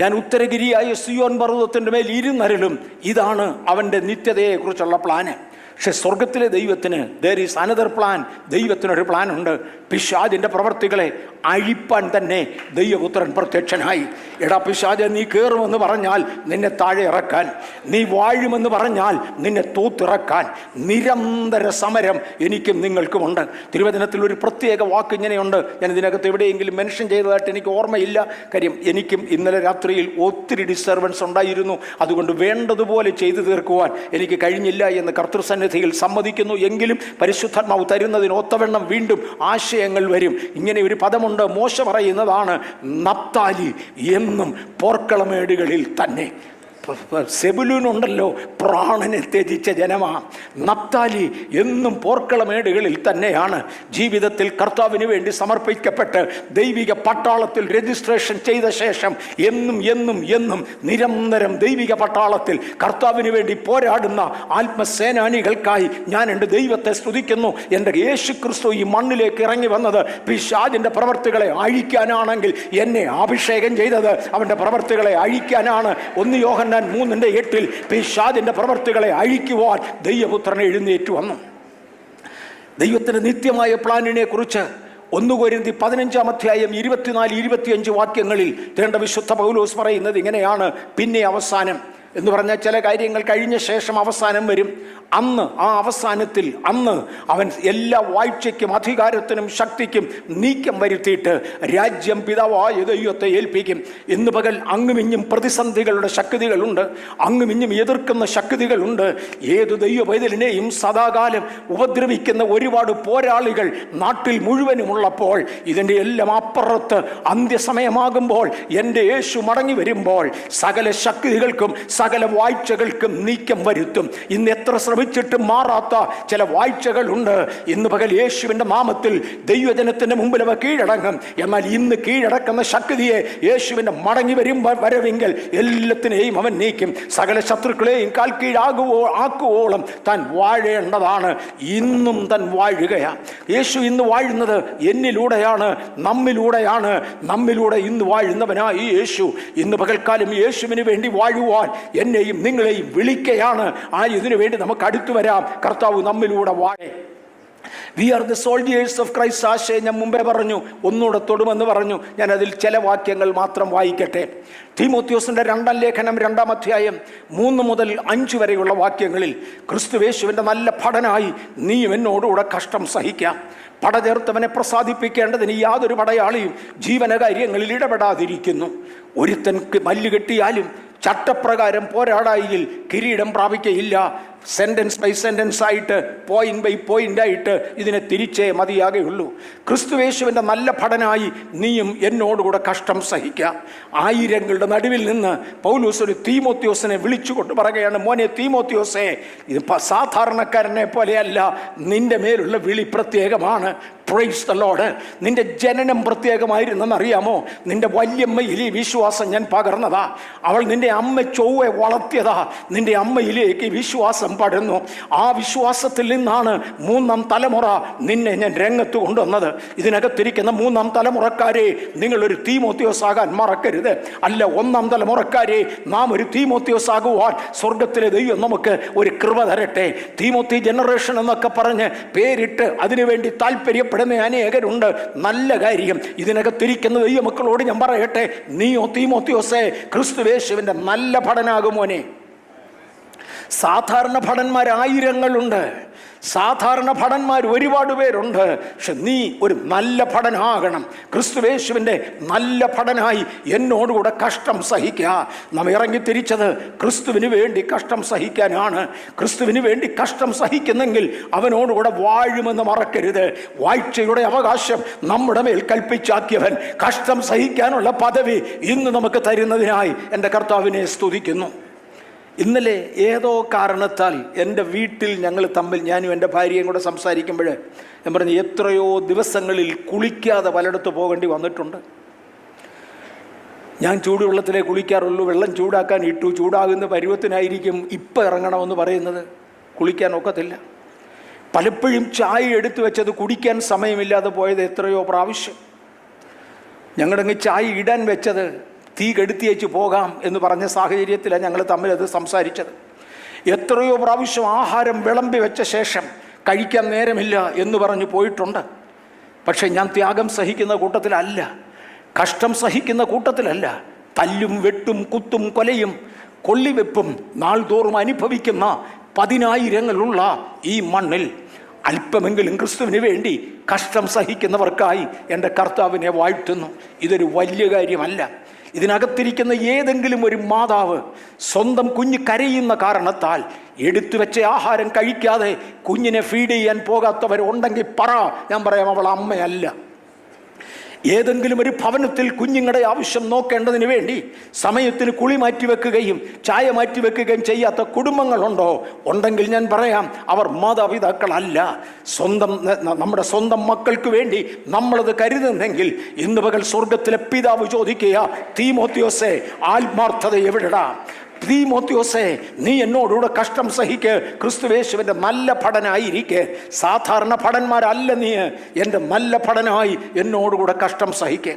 ഞാൻ ഉത്തരഗിരിയായ സിയോൻ പർവ്വതത്തിൻ്റെ മേൽ ഇരുന്നരുളും. ഇതാണ് അവൻ്റെ നിത്യതയെക്കുറിച്ചുള്ള പ്ലാന്. പക്ഷെ സ്വർഗത്തിലെ ദൈവത്തിന് there is another plan. ദൈവത്തിനൊരു പ്ലാൻ ഉണ്ട്. പിശാചിൻ്റെ പ്രവർത്തികളെ അഴിപ്പാൻ തന്നെ ദൈവപുത്രൻ പ്രത്യക്ഷനായി. എടാ പിശാച്, നീ കയറുമെന്ന് പറഞ്ഞാൽ നിന്നെ താഴെ ഇറക്കാൻ, നീ വാഴുമെന്ന് പറഞ്ഞാൽ നിന്നെ തൂത്തിറക്കാൻ നിരന്തര സമരം എനിക്കും നിങ്ങൾക്കുമുണ്ട്. തിരുവചനത്തിൽ ഒരു പ്രത്യേക വാക്ക് ഇങ്ങനെയുണ്ട്, ഞാൻ ഇതിനകത്ത് എവിടെയെങ്കിലും മെൻഷൻ ചെയ്തതായിട്ട് എനിക്ക് ഓർമ്മയില്ല. കാര്യം എനിക്കും ഇന്നലെ രാത്രിയിൽ ഒത്തിരി ഡിസ്റ്റർബൻസ് ഉണ്ടായിരുന്നു. അതുകൊണ്ട് വേണ്ടതുപോലെ ചെയ്തു തീർക്കുവാൻ എനിക്ക് കഴിഞ്ഞില്ല എന്ന് കർത്തൃസന്നിധിയിൽ സമ്മതിക്കുന്നു. എങ്കിലും പരിശുദ്ധാത്മാവ് തരുന്നതിന് ഒത്തവണ്ണം വീണ്ടും ആശയങ്ങൾ വരും. ഇങ്ങനെ ഒരു പദമുണ്ട്, മോശ പറയുന്നതാണ്, നപ്താലി എന്നും പോർക്കളമേടുകളിൽ തന്നെ. സെബുലൂനുണ്ടല്ലോ, പ്രാണനെ ത്യജിച്ച ജനമാ. നപ്താലി എന്നും പോർക്കളമേടുകളിൽ തന്നെയാണ്. ജീവിതത്തിൽ കർത്താവിന് വേണ്ടി സമർപ്പിക്കപ്പെട്ട് ദൈവിക പട്ടാളത്തിൽ രജിസ്ട്രേഷൻ ചെയ്ത ശേഷം എന്നും എന്നും എന്നും നിരന്തരം ദൈവിക പട്ടാളത്തിൽ കർത്താവിന് വേണ്ടി പോരാടുന്ന ആത്മസേനാനികൾക്കായി ഞാൻ എൻ്റെ ദൈവത്തെ സ്തുതിക്കുന്നു. എൻ്റെ യേശു ക്രിസ്തു ഈ മണ്ണിലേക്ക് ഇറങ്ങി വന്നത് പിശാചിൻ്റെ പ്രവർത്തികളെ അഴിക്കാനാണെങ്കിൽ എന്നെ അഭിഷേകം ചെയ്തത് അവൻ്റെ പ്രവർത്തികളെ അഴിക്കാനാണ്. 1 യോഹന്നാൻ 3:8 പിശാചിന്റെ പ്രവർത്തികളെ അഴിക്കുവാൻ ദൈവപുത്രൻ എഴുന്നേറ്റു വന്നു. ദൈവത്തിന്റെ നിത്യമായ പ്ലാനിനെ കുറിച്ച് 1 കൊരിന്ത്യർ 15:24-25 വാക്യങ്ങളിൽ തേണ്ട വിശുദ്ധ പൗലോസ് പറയുന്നത് ഇങ്ങനെയാണ്: പിന്നെ അവസാനം എന്ന് പറഞ്ഞാൽ ചില കാര്യങ്ങൾ കഴിഞ്ഞ ശേഷം അവസാനം വരും. അന്ന് ആ അവസാനത്തിൽ അവൻ എല്ലാ വാഴ്ചയ്ക്കും അധികാരത്തിനും ശക്തിക്കും നീക്കം വരുത്തിയിട്ട് രാജ്യം പിതാവായ ദൈവത്തെ ഏൽപ്പിക്കും. ഇന്ന് പകൽ അങ്ങുമിഞ്ഞും പ്രതിസന്ധികളുടെ ശക്തികളുണ്ട്, അങ്ങുമിഞ്ഞും എതിർക്കുന്ന ശക്തികളുണ്ട്. ഏതു ദൈവ പൈതലിനെയും സദാകാലം ഉപദ്രവിക്കുന്ന ഒരുപാട് പോരാളികൾ നാട്ടിൽ മുഴുവനുമുള്ളപ്പോൾ, ഇതിൻ്റെ എല്ലാം അപ്പുറത്ത് അന്ത്യസമയമാകുമ്പോൾ, എൻ്റെ യേശു മടങ്ങി വരുമ്പോൾ സകല ശക്തികൾക്കും സകല വാഴ്ചകൾക്കും നീക്കം വരുത്തും. ഇന്ന് എത്ര ശ്രമിച്ചിട്ട് മാറാത്ത ചില വാഴ്ചകളുണ്ട്. ഇന്ന് പകൽ യേശുവിൻ്റെ നാമത്തിൽ ദൈവജനത്തിൻ്റെ മുമ്പിൽ അവ കീഴടങ്ങും. എന്നാൽ ഇന്ന് കീഴടക്കുന്ന ശക്തിയെ യേശുവിൻ്റെ മടങ്ങി വരവെങ്കിൽ എല്ലാത്തിനെയും അവൻ നീക്കും. സകല ശത്രുക്കളെയും കാൽ ആക്കുവോളം താൻ വാഴേണ്ടതാണ്. ഇന്നും താൻ വാഴുകയാണ്. യേശു ഇന്ന് വാഴുന്നത് എന്നിലൂടെയാണ്, നമ്മിലൂടെയാണ്. നമ്മിലൂടെ ഇന്ന് വാഴുന്നവനായി യേശു ഇന്ന് പകൽക്കാലം യേശുവിന് വേണ്ടി വാഴുവാൻ എന്നെയും നിങ്ങളെയും വിളിക്കുകയാണ്. ഇതിനു വേണ്ടി നമുക്ക് അടുത്തു വരാം. കർത്താവ് നമ്മിലൂടെ വാഴേ. We are the soldiers of Christ. ആശയം ഞാൻ മുമ്പേ പറഞ്ഞു, ഒന്നുകൂടെ തൊടുമെന്ന് പറഞ്ഞു. ഞാൻ അതിൽ ചില വാക്യങ്ങൾ മാത്രം വായിക്കട്ടെ. തീമോത്തിയോസിൻ്റെ 2-ാം ലേഖനം 2-ാം അധ്യായം 3 മുതൽ 5 വരെയുള്ള വാക്യങ്ങളിൽ, ക്രിസ്തുയേശുവിൻ്റെ നല്ല ഭടനായി നീയും എന്നോടുകൂടെ കഷ്ടം സഹിക്കാം. പടചേർത്തവനെ പ്രസാദിപ്പിക്കേണ്ടതിന് യാതൊരു പടയാളിയും ജീവനകാര്യങ്ങളിൽ ഇടപെടാതിരിക്കുന്നു. ഒരുത്തൻ മല്ല് കെട്ടിയാലും ചട്ടപ്രകാരം പോരാടായിൽ കിരീടം പ്രാപിക്കയില്ല. സെൻറ്റൻസ് ബൈ സെൻറ്റൻസ് ആയിട്ട്, പോയിന്റ് ബൈ പോയിന്റ് ആയിട്ട് ഇതിനെ തിരിച്ചേ മതിയാകുള്ളൂ. ക്രിസ്തുയേശുവിൻ്റെ നല്ല ഭടനായി നീയും എന്നോടുകൂടെ കഷ്ടം സഹിക്കുക. ആയിരങ്ങളുടെ നടുവിൽ നിന്ന് പൗലോസ് ഒരു തീമോത്തിയോസിനെ വിളിച്ചുകൊണ്ട് പറയുകയാണ്, മോനെ തീമോത്തിയോസേ, ഇത് സാധാരണക്കാരനെ പോലെയല്ല, നിന്റെ മേലുള്ള വിളി പ്രത്യേകമാണ്. Praise the Lord. നിന്റെ ജനനം പ്രത്യേകമായിരുന്നെന്നറിയാമോ? നിന്റെ വല്യമ്മയിൽ ഈ വിശ്വാസം ഞാൻ പകർന്നതാ. അവൾ നിന്റെ അമ്മ ചൊവ്വെ വളർത്തിയതാ. നിന്റെ അമ്മയിലേക്ക് വിശ്വാസം പടർന്നു. ആ വിശ്വാസത്തിൽ നിന്നാണ് 3-ാം തലമുറ നിന്നെ ഞാൻ രംഗത്ത് കൊണ്ടുവന്നത്. ഇതിനകത്തിരിക്കുന്ന 3-ാം തലമുറക്കാരെ നിങ്ങളൊരു തീമോത്തിയോസ് ആകാൻ മറക്കരുത്. അല്ല, 1-ാം തലമുറക്കാരെ നാം ഒരു തീമോത്തിയോസ് ആകുവാൻ സ്വർഗത്തിലെ ദൈവം നമുക്ക് ഒരു കൃപ തരട്ടെ. തീമോത്തി ജനറേഷൻ എന്നൊക്കെ പറഞ്ഞ് പേരിട്ട് അതിനുവേണ്ടി താല്പര്യപ്പെടുന്ന അനേകരുണ്ട്. നല്ല കാര്യം. ഇതിനകത്തിരിക്കുന്ന ദൈവമക്കളോട് ഞാൻ പറയട്ടെ, നീയോ തീമോത്തിയോസേ ക്രിസ്തുയേശുവിൻ്റെ നല്ല ഭടനാകുമോനെ. സാധാരണ ഭടന്മാർ ആയിരങ്ങളുണ്ട്, സാധാരണ ഭടന്മാർ ഒരുപാട് പേരുണ്ട്. പക്ഷെ നീ ഒരു നല്ല ഭടനാകണം. ക്രിസ്തുയേശുവിൻ്റെ നല്ല ഭടനായി എന്നോടുകൂടെ കഷ്ടം സഹിക്കുക. നാം ഇറങ്ങിത്തിരിച്ചത് ക്രിസ്തുവിന് വേണ്ടി കഷ്ടം സഹിക്കാനാണ്. ക്രിസ്തുവിന് വേണ്ടി കഷ്ടം സഹിക്കുന്നെങ്കിൽ അവനോടുകൂടെ വാഴുമെന്ന് മറക്കരുത്. വാഴ്ചയുടെ അവകാശം നമ്മുടെ മേൽ കൽപ്പിച്ചാക്കിയവൻ കഷ്ടം സഹിക്കാനുള്ള പദവി ഇന്ന് നമുക്ക് തരുന്നതിനായി എൻ്റെ കർത്താവിനെ സ്തുതിക്കുന്നു. ഇന്നലെ ഏതോ കാരണത്താൽ എൻ്റെ വീട്ടിൽ ഞങ്ങൾ തമ്മിൽ, ഞാനും എൻ്റെ ഭാര്യയും കൂടെ സംസാരിക്കുമ്പോൾ ഞാൻ പറഞ്ഞു, എത്രയോ ദിവസങ്ങളിൽ കുളിക്കാതെ പലയിടത്ത് പോകേണ്ടി വന്നിട്ടുണ്ട്. ഞാൻ ചൂടുവെള്ളത്തിലേ കുളിക്കാറുള്ളൂ. വെള്ളം ചൂടാക്കാൻ ഇട്ടു, ചൂടാകുന്ന പരുവത്തിനായിരിക്കും ഇപ്പം ഇറങ്ങണമെന്ന് പറയുന്നത്. കുളിക്കാൻ ഒക്കത്തില്ല. പലപ്പോഴും ചായ എടുത്തു വെച്ചത് കുടിക്കാൻ സമയമില്ലാതെ പോയത് എത്രയോ പ്രാവശ്യം. ഞങ്ങളങ്ങ് ചായ ഇടാൻ വെച്ചത് തീ കെടുത്തിയേച്ച് പോകാം എന്ന് പറഞ്ഞ സാഹചര്യത്തിലാണ് ഞങ്ങൾ തമ്മിലത് സംസാരിച്ചത്. എത്രയോ പ്രാവശ്യം ആഹാരം വിളമ്പി വെച്ച ശേഷം കഴിക്കാൻ നേരമില്ല എന്ന് പറഞ്ഞു പോയിട്ടുണ്ട്. പക്ഷെ ഞാൻ ത്യാഗം സഹിക്കുന്ന കൂട്ടത്തിലല്ല, കഷ്ടം സഹിക്കുന്ന കൂട്ടത്തിലല്ല. തല്ലും വെട്ടും കുത്തും കൊലയും കൊള്ളിവെപ്പും നാൾതോറും അനുഭവിക്കുന്ന 10,000 ഈ മണ്ണിൽ അല്പമെങ്കിലും ക്രിസ്തുവിന് വേണ്ടി കഷ്ടം സഹിക്കുന്നവർക്കായി എൻ്റെ കർത്താവിനെ വാഴ്ത്തുന്നു. ഇതൊരു വലിയ കാര്യമല്ല. ഇതിനകത്തിരിക്കുന്ന ഏതെങ്കിലും ഒരു മാതാവ് സ്വന്തം കുഞ്ഞ് കരയുന്ന കാരണത്താൽ എടുത്തു വെച്ച ആഹാരം കഴിക്കാതെ കുഞ്ഞിനെ ഫീഡ് ചെയ്യാൻ പോകാത്തവരുണ്ടെങ്കിൽ പറ, ഞാൻ പറയാം, അവൾ അമ്മയല്ല. ഏതെങ്കിലും ഒരു ഭവനത്തിൽ കുഞ്ഞുങ്ങളുടെ ആവശ്യം നോക്കേണ്ടതിന് വേണ്ടി സമയത്തിന് കുളി മാറ്റിവെക്കുകയും ചായ മാറ്റിവെക്കുകയും ചെയ്യാത്ത കുടുംബങ്ങളുണ്ടോ? ഉണ്ടെങ്കിൽ ഞാൻ പറയാം, അവർ മാതാപിതാക്കളല്ല. നമ്മുടെ സ്വന്തം മക്കൾക്ക് വേണ്ടി നമ്മളത് കരുതുന്നെങ്കിൽ ഇന്ന് പകൽ സ്വർഗത്തിലെ പിതാവ് ചോദിക്കുക, തീമോത്തിയോസേ ആത്മാർത്ഥത എവിടെടാ? തീമോത്തിയോസേ, നീ എന്നോടുകൂടെ കഷ്ടം സഹിക്ക്. ക്രിസ്തുയേശുവിൻ്റെ നല്ല ഭടനായിരിക്കെ. സാധാരണ ഭടന്മാരല്ല നീ, എൻ്റെ നല്ല ഭടനായി എന്നോടുകൂടെ കഷ്ടം സഹിക്കെ.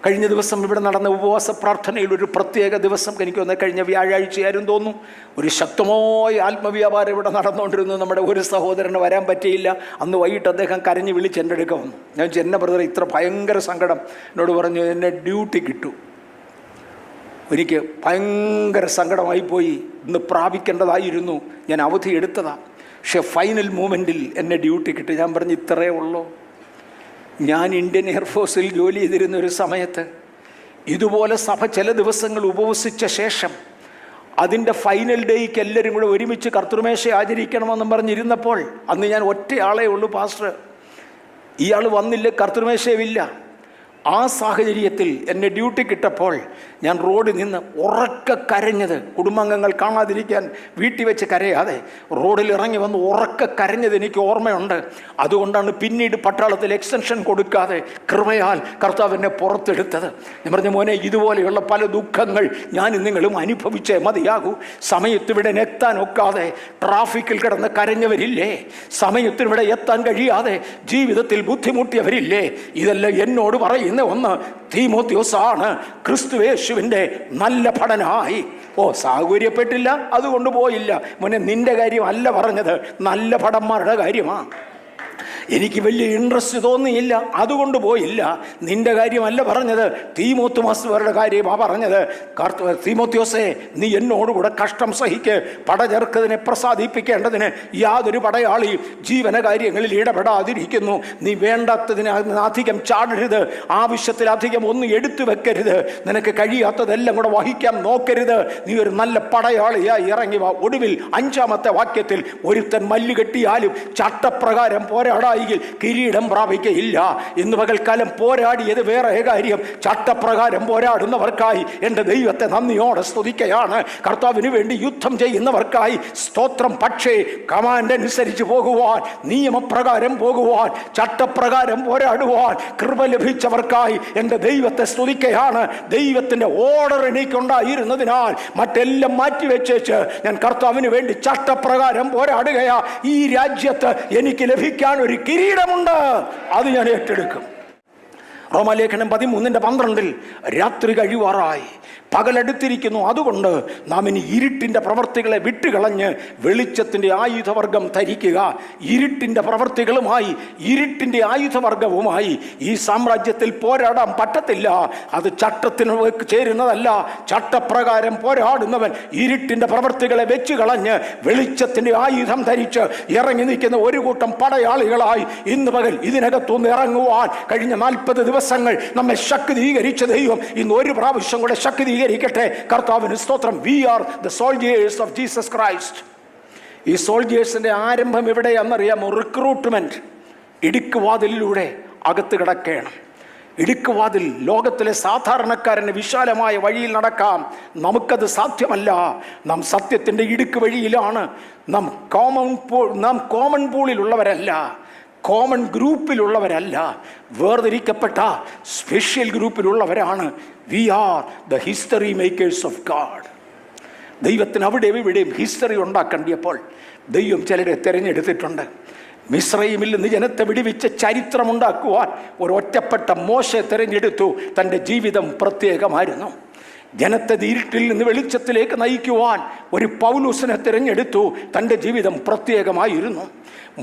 കഴിഞ്ഞ ദിവസം ഇവിടെ നടന്ന ഉപവാസ പ്രാർത്ഥനയിൽ ഒരു പ്രത്യേക ദിവസം, എനിക്ക് തോന്നുന്നത് കഴിഞ്ഞ വ്യാഴാഴ്ചയായിരുന്നു തോന്നുന്നു, ഒരു ശക്തമായ ആത്മവ്യാപാരം ഇവിടെ നടന്നുകൊണ്ടിരുന്നു. നമ്മുടെ ഒരു സഹോദരന് വരാൻ പറ്റിയില്ല. അന്ന് വൈകിട്ട് അദ്ദേഹം കരഞ്ഞ് വിളിച്ച് എൻ്റെ അടുക്ക വന്നു. ഞാൻ ചെന്ന ബ്രദർ, ഇത്ര ഭയങ്കര സങ്കടം. എന്നോട് പറഞ്ഞു, എന്നെ ഡ്യൂട്ടി കിട്ടു. എനിക്ക് ഭയങ്കര സങ്കടമായിപ്പോയി. ഇന്ന് പ്രാപിക്കേണ്ടതായിരുന്നു, ഞാൻ അവധി എടുത്തതാണ്. പക്ഷെ ഫൈനൽ മൂമെൻറ്റിൽ എന്നെ ഡ്യൂട്ടി കിട്ടി. ഞാൻ പറഞ്ഞു, ഇത്രയേ ഉള്ളൂ. ഞാൻ ഇന്ത്യൻ എയർഫോഴ്സിൽ ജോലി ചെയ്തിരുന്ന ഒരു സമയത്ത് ഇതുപോലെ സഭ ചില ദിവസങ്ങൾ ഉപവസിച്ച ശേഷം അതിൻ്റെ ഫൈനൽ ഡേയ്ക്ക് എല്ലാവരും കൂടെ ഒരുമിച്ച് കർത്തൃമേശ ആചരിക്കണമെന്നും പറഞ്ഞിരുന്നപ്പോൾ അന്ന് ഞാൻ ഒറ്റയാളേ ഉള്ളൂ പാസ്റ്റർ. ഇയാൾ വന്നില്ല, കർത്തൃമേശയുമില്ല. ആ സാഹചര്യത്തിൽ എന്നെ ഡ്യൂട്ടി കിട്ടപ്പോൾ ഞാൻ റോഡിൽ നിന്ന് ഉറക്കെ കരഞ്ഞത്, കുടുംബാംഗങ്ങൾ കാണാതിരിക്കാൻ വീട്ടിൽ വെച്ച് കരയാതെ റോഡിൽ ഇറങ്ങി വന്ന് ഉറക്കെ കരഞ്ഞത് എനിക്ക് ഓർമ്മയുണ്ട്. അതുകൊണ്ടാണ് പിന്നീട് പട്ടാളത്തിൽ എക്സ്റ്റൻഷൻ കൊടുക്കാതെ കൃപയാൽ കർത്താവ് എന്നെ പുറത്തെടുത്തത്. ഞാൻ പറഞ്ഞ, മോനെ, ഇതുപോലെയുള്ള പല ദുഃഖങ്ങൾ ഞാനും നിങ്ങളും അനുഭവിച്ചേ മതിയാകൂ. സമയത്തിവിടെ എത്താൻ ഒക്കാതെ ട്രാഫിക്കിൽ കിടന്ന് കരഞ്ഞവരില്ലേ? സമയത്തിവിടെ എത്താൻ കഴിയാതെ ജീവിതത്തിൽ ബുദ്ധിമുട്ടിയവരില്ലേ? ഇതെല്ലാം എന്നോട് പറയുന്ന ഒന്ന് തീമോത്തിയോസാണ്. ക്രിസ്തുയേശുവിൻ്റെ നല്ല ഭടനായി. സാഹചര്യപ്പെട്ടില്ല, അതുകൊണ്ട് പോയില്ല. മോനെ, നിന്റെ കാര്യം അല്ല പറഞ്ഞത്, നല്ല ഭടന്മാരുടെ കാര്യമാണ്. എനിക്ക് വലിയ ഇൻട്രസ്റ്റ് തോന്നിയില്ല, അതുകൊണ്ട് പോയില്ല. നിന്റെ കാര്യമല്ല പറഞ്ഞത്, തീമോത്തിയോസുകാരുടെ കാര്യമാണ് പറഞ്ഞത്. തീമോത്തിയോസേ, നീ എന്നോടുകൂടെ കഷ്ടം സഹിക്ക്. പടചെറുക്കതിനെ പ്രസാദിപ്പിക്കേണ്ടതിന് യാതൊരു പടയാളിയും ജീവന കാര്യങ്ങളിൽ ഇടപെടാതിരിക്കുന്നു. നീ വേണ്ടാത്തതിന് അധികം ചാടരുത്, ആവശ്യത്തിലധികം ഒന്നും എടുത്തു വെക്കരുത്, നിനക്ക് കഴിയാത്തതെല്ലാം കൂടെ വഹിക്കാൻ നോക്കരുത്. നീ ഒരു നല്ല പടയാളിയായി ഇറങ്ങി വാ. ഒടുവിൽ 5-ാമത്തെ വാക്യത്തിൽ, ഒരുത്തൻ മല്ല് കെട്ടിയാലും ചട്ടപ്രകാരം പോരാടായെങ്കിൽ കിരീടം പ്രാപിക്കയില്ല. ഇന്ന് പകൽക്കാലം പോരാടിയത് വേറെ കാര്യം, ചട്ടപ്രകാരം പോരാടുന്നവർക്കായി എൻ്റെ ദൈവത്തെ നന്ദിയോടെ സ്തുതിക്കുകയാണ്. കർത്താവിന് വേണ്ടി യുദ്ധം ചെയ്യുന്നവർക്കായി സ്തോത്രം. പക്ഷേ കമാൻഡ് അനുസരിച്ച് പോകുവാൻ, നിയമപ്രകാരം പോകുവാൻ, ചട്ടപ്രകാരം പോരാടുവാൻ കൃപ ലഭിച്ചവർക്കായി എൻ്റെ ദൈവത്തെ സ്തുതിക്കുകയാണ്. ദൈവത്തിൻ്റെ ഓർഡർ എനിക്കുണ്ടായിരുന്നതിനാൽ മറ്റെല്ലാം മാറ്റിവെച്ചേച്ച് ഞാൻ കർത്താവിന് വേണ്ടി ചട്ടപ്രകാരം പോരാടുകയാ. ഈ രാജ്യത്ത് എനിക്ക് ലഭിക്കാൻ ഒരു കിരീടമുണ്ട്, അത് ഞാൻ ഏറ്റെടുക്കും. റോമാലേഖനം 13:12 രാത്രി കഴിവാറായി, പകലെടുത്തിരിക്കുന്നു. അതുകൊണ്ട് നാം ഇനി ഇരുട്ടിൻ്റെ പ്രവർത്തികളെ വിട്ടുകളഞ്ഞ് വെളിച്ചത്തിൻ്റെ ആയുധവർഗം ധരിക്കുക. ഇരുട്ടിൻ്റെ പ്രവർത്തികളുമായി, ഇരുട്ടിൻ്റെ ആയുധവർഗവുമായി ഈ സാമ്രാജ്യത്തിൽ പോരാടാൻ പറ്റത്തില്ല. അത് ചട്ടത്തിന് ചേരുന്നതല്ല. ചട്ടപ്രകാരം പോരാടുന്നവൻ ഇരുട്ടിൻ്റെ പ്രവർത്തികളെ വെച്ച് കളഞ്ഞ് വെളിച്ചത്തിൻ്റെ ആയുധം ധരിച്ച് ഇറങ്ങി നിൽക്കുന്ന ഒരു കൂട്ടം പടയാളികളായി ഇന്ന് പകൽ ഇതിനകത്തുനിന്ന് ഇറങ്ങുവാൻ കഴിഞ്ഞ 40 ദിവസങ്ങൾ നമ്മെ ശക്തീകരിച്ച ദൈവം ഇന്ന് ഒരു പ്രാവശ്യം കൂടെ ശക്തീകരിക്കട്ടെ. കർത്താവിന് സ്തോത്രം. We are the soldiers of Jesus Christ. ഈ സോൾജേഴ്സിന്റെ ആരംഭം എവിടെയാണെന്നറിയാമോ? റിക്രൂട്ട്മെന്റ്. ഇടുക്കുവാതിലൂടെ അകത്ത് കിടക്കണം. ഇടുക്കുവാതിൽ ലോകത്തിലെ സാധാരണക്കാരന് വിശാലമായ വഴിയിൽ നടക്കാം. നമുക്കത് സാധ്യമല്ല. നാം സത്യത്തിൻ്റെ ഇടുക്ക് വഴിയിലാണ്. നാം കോമൺ പൂളിലുള്ളവരല്ല, കോമൺ ഗ്രൂപ്പിലുള്ളവരല്ല, വേർതിരിക്കപ്പെട്ട സ്പെഷ്യൽ ഗ്രൂപ്പിലുള്ളവരാണ്. We are the history makers of God. ദൈവത്തിന് അവിടെ എവിടെയും ഹിസ്റ്ററി ഉണ്ടാക്കേണ്ടിയപ്പോൾ ദൈവം ചിലരെ തിരഞ്ഞെടുത്തിട്ടുണ്ട്. മിസ്രയീമിൽ നിന്ന് ജനത്തെ വിടുവിച്ച് ചരിത്രമുണ്ടാക്കുവാൻ ഒരൊറ്റപ്പെട്ട മോശെ തിരഞ്ഞെടുത്തു. തൻ്റെ ജീവിതം പ്രത്യേകമായിരുന്നു. ജനത്തെ ഇരുട്ടിൽ നിന്ന് വെളിച്ചത്തിലേക്ക് നയിക്കുവാൻ ഒരു പൗലോസിനെ തിരഞ്ഞെടുത്തു. തൻ്റെ ജീവിതം പ്രത്യേകമായിരുന്നു.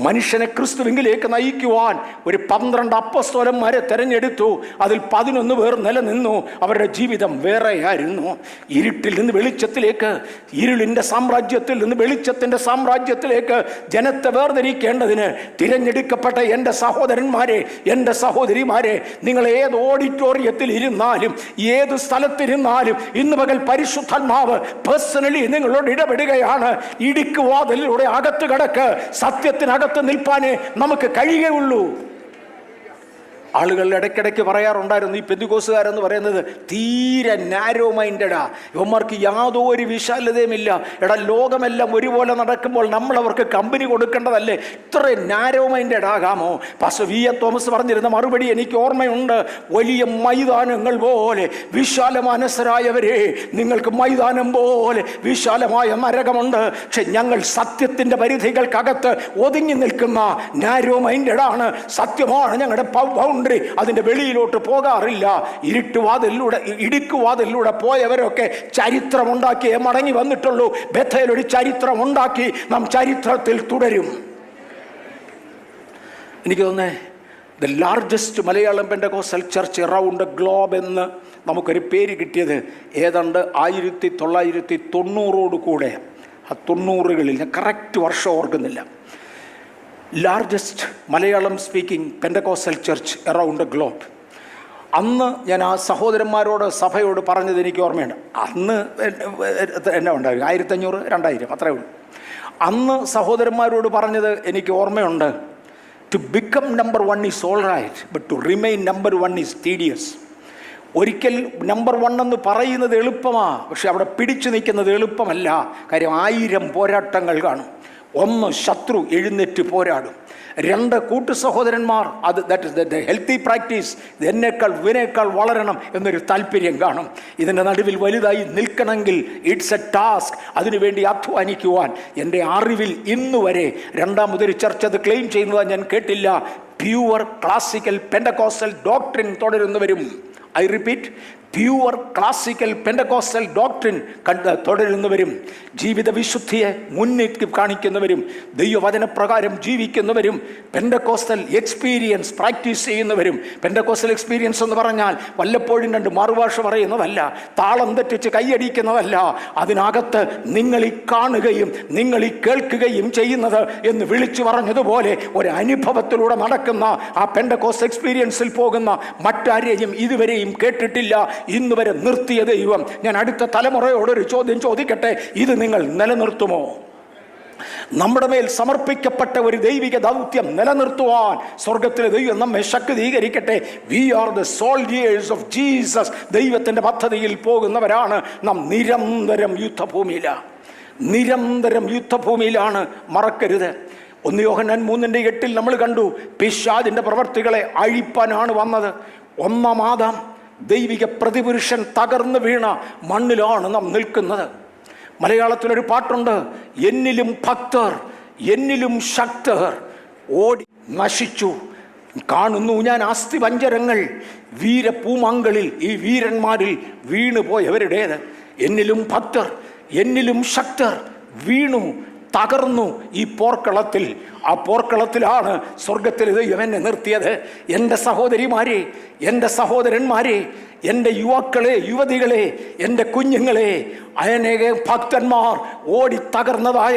മനുഷ്യനെ ക്രിസ്തുവിലേക്ക് നയിക്കുവാൻ ഒരു 12 അപ്പോസ്തലന്മാരെ തിരഞ്ഞെടുത്തു. അതിൽ 11 പേർ നിലനിന്നു. അവരുടെ ജീവിതം വേറെയായിരുന്നു. ഇരുട്ടിൽ നിന്ന് വെളിച്ചത്തിലേക്ക്, ഇരുളിൻ്റെ സാമ്രാജ്യത്തിൽ നിന്ന് വെളിച്ചത്തിൻ്റെ സാമ്രാജ്യത്തിലേക്ക് ജനത്തെ വേർതിരിക്കേണ്ടതിന് തിരഞ്ഞെടുക്കപ്പെട്ട എൻ്റെ സഹോദരന്മാരെ, എൻ്റെ സഹോദരിമാരെ, നിങ്ങൾ ഏത് ഓഡിറ്റോറിയത്തിൽ ഇരുന്നാലും, ഏത് സ്ഥലത്തിരുന്നാലും ഇന്ന് പകൽ പരിശുദ്ധാത്മാവ് പേഴ്സണലി നിങ്ങളോട് ഇടപെടുകയാണ്. ഇടുക്കുവാതിലൂടെ അകത്ത് കടക്ക്. സത്യത്തിനകത്ത് നിൽപ്പാനേ നമുക്ക് കഴിയുകയുള്ളൂ. ആളുകൾ ഇടയ്ക്കിടയ്ക്ക് പറയാറുണ്ടായിരുന്നു, ഈ പെന്തിക്കോസുകാരെന്ന് പറയുന്നത് തീരെ നാരോ മൈൻഡഡാ, ഇവന്മാർക്ക് യാതൊരു വിശാലതയുമില്ല. ലോകമെല്ലാം ഒരുപോലെ നടക്കുമ്പോൾ നമ്മൾ അവർക്ക് കമ്പനി കൊടുക്കേണ്ടതല്ലേ? ഇത്ര നാരോ മൈൻഡഡ് ആകാമോ? പാസ്റ്റർ വി എ തോമസ് പറഞ്ഞിരുന്ന മറുപടി എനിക്ക് ഓർമ്മയുണ്ട്. വലിയ മൈതാനങ്ങൾ പോലെ വിശാലമാനസരായവരെ, നിങ്ങൾക്ക് മൈതാനം പോലെ വിശാലമായ നരകമുണ്ട്. പക്ഷെ ഞങ്ങൾ സത്യത്തിൻ്റെ പരിധികൾക്കകത്ത് ഒതുങ്ങി നിൽക്കുന്ന നാരോ മൈൻഡഡാണ്. സത്യമാണ് ഞങ്ങളുടെ ബൗണ്ടറി. അതിന്റെ വെളിയിലോട്ട് പോകാറില്ല. ഇടുക്കുവാതിലൂടെ പോയവരൊക്കെ ചരിത്രമുണ്ടാക്കിയേ മടങ്ങി വന്നിട്ടുള്ളൂ. ബേഥേൽ ഒരു ചരിത്രമുണ്ടാക്കി. നാം ചരിത്രത്തിൽ തുടരും. എനിക്ക് തോന്നുന്നേ the largest Malayalam Pentecostal church around the globe എന്ന് നമുക്കൊരു പേര് കിട്ടിയത് ഏതാണ്ട് 1990 കൂടെ, ആ 90കളിൽ, ഞാൻ കറക്റ്റ് വർഷം ഓർക്കുന്നില്ല. Largest Malayalam speaking Pentecostal church around the globe. അന്ന് ഞാൻ ആ സഹോദരന്മാരോട്, സഭയോട് പറഞ്ഞത് എനിക്ക് ഓർമ്മയുണ്ട്. അന്ന് എന്നാ ഉണ്ടാകും, 1500, 2000 അത്രേ ഉള്ളൂ. അന്ന് സഹോദരന്മാരോട് പറഞ്ഞത് എനിക്ക് ഓർമ്മയുണ്ട്. To become number 1 is all right, but to remain number 1 is tedious. ഒരിക്കൽ നമ്പർ 1 എന്ന് പറയുന്നത് എളുപ്പമാണ്, പക്ഷെ അവിടെ പിടിച്ചു നിൽക്കുന്നത് എളുപ്പമല്ല. കാര്യം 1000 പോരാട്ടങ്ങൾ കാണും. 1, ശത്രു എഴുന്നേറ്റ് പോരാടും. 2, കൂട്ടു സഹോദരന്മാർ, അത് that is the healthy practice, വിനേക്കാൾ വളരണം എന്നൊരു താല്പര്യം കാണും. ഇതിൻ്റെ നടുവിൽ വലുതായി നിൽക്കണമെങ്കിൽ ഇറ്റ്സ് എ ടാസ്ക്. അതിനുവേണ്ടി അധ്വാനിക്കുവാൻ എൻ്റെ അറിവിൽ ഇന്നുവരെ രണ്ടാമതൊരു ചർച്ച അത് ക്ലെയിം ചെയ്യുന്നതാണ് ഞാൻ കേട്ടില്ല. പ്യുവർ ക്ലാസിക്കൽ പെന്തക്കോസ്റ്റൽ ഡോക്ട്രിൻ തുടരുന്നവരും, I repeat, pure classical Pentecostal doctrine തുടരുന്നവരും, ജീവിത വിശുദ്ധിയെ മുന്നിട്ട് കാണിക്കുന്നവരും, ദൈവവചനപ്രകാരം ജീവിക്കുന്നവരും, പെന്തക്കോസ്റ്റൽ എക്സ്പീരിയൻസ് പ്രാക്ടീസ് ചെയ്യുന്നവരും. പെന്തക്കോസ്റ്റൽ എക്സ്പീരിയൻസ് എന്ന് പറഞ്ഞാൽ വല്ലപ്പോഴും 2 മറുഭാഷ പറയുന്നതല്ല, താളം തെറ്റിച്ച് കൈയടിക്കുന്നതല്ല. അതിനകത്ത് നിങ്ങളീ കാണുകയും നിങ്ങളീ കേൾക്കുകയും ചെയ്യുന്നത് എന്ന് വിളിച്ചു പറഞ്ഞതുപോലെ ഒരു അനുഭവത്തിലൂടെ നടക്കുന്ന ആ പെന്തക്കോസ്റ്റ് എക്സ്പീരിയൻസിൽ പോകുന്ന മറ്റാരെയും ഇതുവരെയും കേട്ടിട്ടില്ല. ഇന്ന് വരെ നിർത്തിയ ദൈവം. ഞാൻ അടുത്ത തലമുറയോടൊരു ചോദ്യം ചോദിക്കട്ടെ, ഇത് നിങ്ങൾ നിലനിർത്തുമോ? നമ്മുടെ മേൽ സമർപ്പിക്കപ്പെട്ട ഒരു ദൈവിക ദൗത്യം നിലനിർത്തുവാൻ സ്വർഗത്തിലെ ദൈവം നമ്മെ ശക്തീകരിക്കട്ടെ. We are the soldiers of Jesus. ദൈവത്തിൻ്റെ പദ്ധതിയിൽ പോകുന്നവരാണ് നാം. നിരന്തരം യുദ്ധഭൂമിയിലാണ്. മറക്കരുത്. 1 യോഹന്നാൻ 3:8 നമ്മൾ കണ്ടു, പിശാചിൻ്റെ പ്രവർത്തികളെ അഴിപ്പാനാണ് വന്നത്. 1-ാം ആദാം ദൈവിക പ്രതിപുരുഷൻ തകർന്നു വീണ മണ്ണിലാണ് നാം നിൽക്കുന്നത്. മലയാളത്തിലൊരു പാട്ടുണ്ട്, എന്നിലും ഭക്തർ എന്നിലും ശക്തർ ഓടി നശിച്ചു കാണുന്നു ഞാൻ അസ്ഥിപഞ്ജരങ്ങൾ വീരപൂമാങ്കളിൽ, ഈ വീരന്മാരിൽ വീണുപോയവരുടേത്. എന്നിലും ഭക്തർ എന്നിലും ശക്തർ വീണു തകർന്നു ഈ പോർക്കളത്തിൽ. ആ പോർക്കളത്തിലാണ് സ്വർഗത്തിൽ ദൈവം എന്നെ നിർത്തിയത്. എൻ്റെ സഹോദരിമാരെ, എൻ്റെ സഹോദരന്മാരെ, എൻ്റെ യുവാക്കളെ, യുവതികളെ, എൻ്റെ കുഞ്ഞുങ്ങളെ, അനേക ഭക്തന്മാർ ഓടി തകർന്നതായ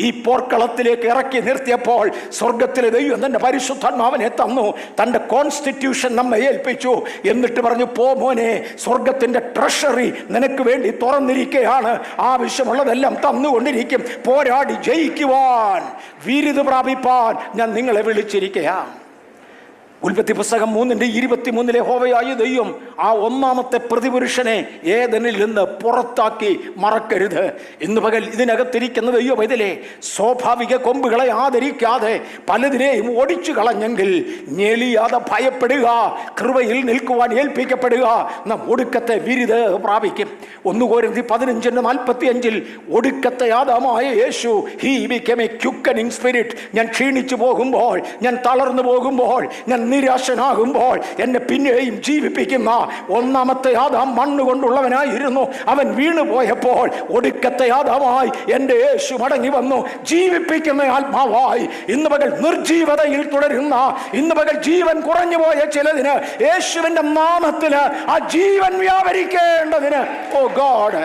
ഈ പോർക്കളത്തിലേക്ക് ഇറക്കി നിർത്തിയപ്പോൾ സ്വർഗത്തിലെ ദൈവം തൻ്റെ പരിശുദ്ധാത്മാവിനെ തന്നു. തൻ്റെ കോൺസ്റ്റിറ്റ്യൂഷൻ നമ്മെ ഏൽപ്പിച്ചു. എന്നിട്ട് പറഞ്ഞു, പോ മോനെ, സ്വർഗത്തിൻ്റെ ട്രഷറി നിനക്ക് വേണ്ടി തുറന്നിരിക്കുകയാണ്. ആവശ്യമുള്ളതെല്ലാം തന്നുകൊണ്ടിരിക്കും. പോരാടി ജയിക്കുവാൻ, വീര്യത പ്രാപിപ്പാൻ ഞാൻ നിങ്ങളെ വിളിച്ചിരിക്കുകയാണ്. ഉൽപ്പത്തി പുസ്തകം 3:23 യഹോവയായ ദൈവം ആ 1-ാമത്തെ പ്രതിപുരുഷനെ ഏദനിൽ നിന്ന് പുറത്താക്കി. മറക്കരുത്. ഇന്ന് പകൽ ഇതിനകത്തിരിക്കുന്ന ദൈവം ഇതിലെ സ്വാഭാവിക കൊമ്പുകളെ ആദരിക്കാതെ പലതിനെയും ഓടിച്ചു കളഞ്ഞെങ്കിൽ ഞെളിയാതെ ഭയപ്പെടുക, കൃപയിൽ നിൽക്കുവാൻ ഏൽപ്പിക്കപ്പെടുക. നാം ഒടുക്കത്തെ വിരുദ പ്രാപിക്കും. 1 കൊരിന്ത്യർ 15:45 ഒടുക്കത്തെ ആദാമായ യേശു, ഹി ബിക്കേം എ ക്വിക്കനിങ് സ്പിരിറ്റ്. ഞാൻ ക്ഷീണിച്ചു പോകുമ്പോൾ, ഞാൻ തളർന്നു പോകുമ്പോൾ, ഞാൻ നിരാശനാകുമ്പോൾ എന്നെ പിന്നെയും ജീവിപ്പിക്കുന്ന 1-ാമത്തെ ആദാം മണ്ണുകൊണ്ടുള്ളവനായിരുന്നു. അവൻ വീണുപോയപ്പോൾ ഒടുക്കത്തെ ആദാമായി എൻ്റെ യേശു മടങ്ങി വന്നു, ജീവിപ്പിക്കുന്ന ആത്മാവായി. ഇന്ന് പകൽ നിർജീവതയിൽ തുടരുന്ന, ഇന്ന് പകൽ ജീവൻ കുറഞ്ഞുപോയ ചിലതിന് യേശുവിൻ്റെ നാമത്തില് ആ ജീവൻ വ്യാപരിക്കേണ്ടതിന്, ഓ ഗോഡ്,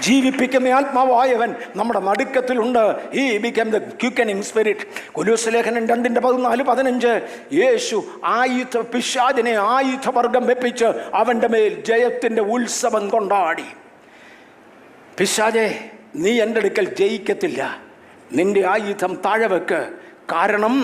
ജീവിപ്പിക്കുന്ന ആത്മാവായവൻ നമ്മുടെ നടുക്കത്തിലുണ്ട്. ഈ ബിക്കം ദ ക്വിക്കനിങ് സ്പിരിറ്റ്. കൊലോസ്യ ലേഖനം 2:14-15 യേശു പിശാചിനെ ആയുധവർഗം വെപ്പിച്ച് അവൻ്റെ മേൽ ജയത്തിൻ്റെ ഉത്സവം കൊണ്ടാടി. പിശാചേ, നീ എൻ്റെ അടുക്കൽ ജയിക്കത്തില്ല, നിന്റെ ആയുധം താഴെ വെക്ക്. കാരണം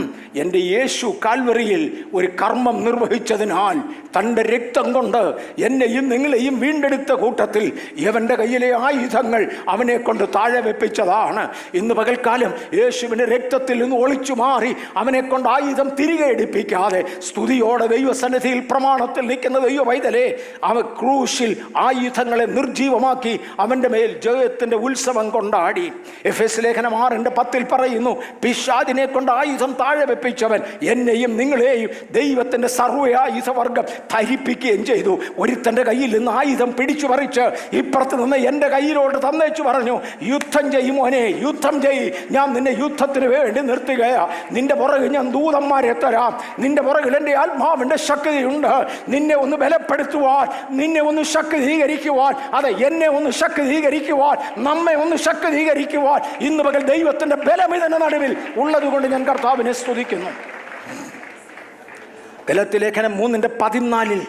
എൻ്റെ യേശു കാൽവറിയിൽ ഒരു കർമ്മം നിർവഹിച്ചതിനാൽ തൻ്റെ രക്തം കൊണ്ട് എന്നെയും നിങ്ങളെയും വീണ്ടെടുത്ത കൂട്ടത്തിൽ ഇവൻ്റെ കയ്യിലെ ആയുധങ്ങൾ അവനെ കൊണ്ട് താഴെ വെപ്പിച്ചതാണ്. ഇന്ന് പകൽക്കാലം യേശുവിൻ്റെ രക്തത്തിൽ നിന്ന് ഒളിച്ചു മാറി അവനെ കൊണ്ട് ആയുധം തിരികെ എടുപ്പിക്കാതെ സ്തുതിയോടെ ദൈവസന്നിധിയിൽ പ്രമാണത്തിൽ നിൽക്കുന്ന ദൈവ പൈതലേ, അവൻ ക്രൂശിൽ ആയുധങ്ങളെ നിർജീവമാക്കി അവൻ്റെ മേൽ ജയത്തിൻ്റെ ഉത്സവം കൊണ്ടാടി. എഫെസ് ലേഖനം 6:10 പറയുന്നു, പിശാചിനെ കൊണ്ട് കൊണ്ട് ആയുധം താഴെ വെപ്പിച്ചവൻ എന്നെയും നിങ്ങളെയും ദൈവത്തിൻ്റെ സർവ്വയായുധവർഗം ധരിപ്പിക്കുകയും ചെയ്തു. ഒരുത്തൻ്റെ കയ്യിൽ നിന്ന് ആയുധം പിടിച്ചു പറിച്ച് ഇപ്പുറത്ത് നിന്ന് എൻ്റെ കയ്യിലോട്ട് തന്നേച്ചു പറഞ്ഞു, യുദ്ധം ചെയ്യും മോനെ, യുദ്ധം ചെയ്, ഞാൻ നിന്നെ യുദ്ധത്തിന് വേണ്ടി നിർത്തുകയാ. നിന്റെ പുറകിൽ ഞാൻ ദൂതന്മാരെ തരാം, നിന്റെ പുറകിൽ എൻ്റെ ആത്മാവിൻ്റെ ശക്തിയുണ്ട്. നിന്നെ ഒന്ന് ബലപ്പെടുത്തുവാൻ, നിന്നെ ഒന്ന് ശക്തീകരിക്കുവാൻ, അതെ എന്നെ ഒന്ന് ശക്തീകരിക്കുവാൻ, നമ്മെ ഒന്ന് ശക്തീകരിക്കുവാൻ ഇന്ന് പകൽ ദൈവത്തിൻ്റെ ബലം ഇതിന്റെ നടുവിൽ ഉള്ളതുകൊണ്ട് ഞാൻ കർത്താവിനെ സ്തുതിക്കുന്നു. ഗലാത്യലേഖനം 3:14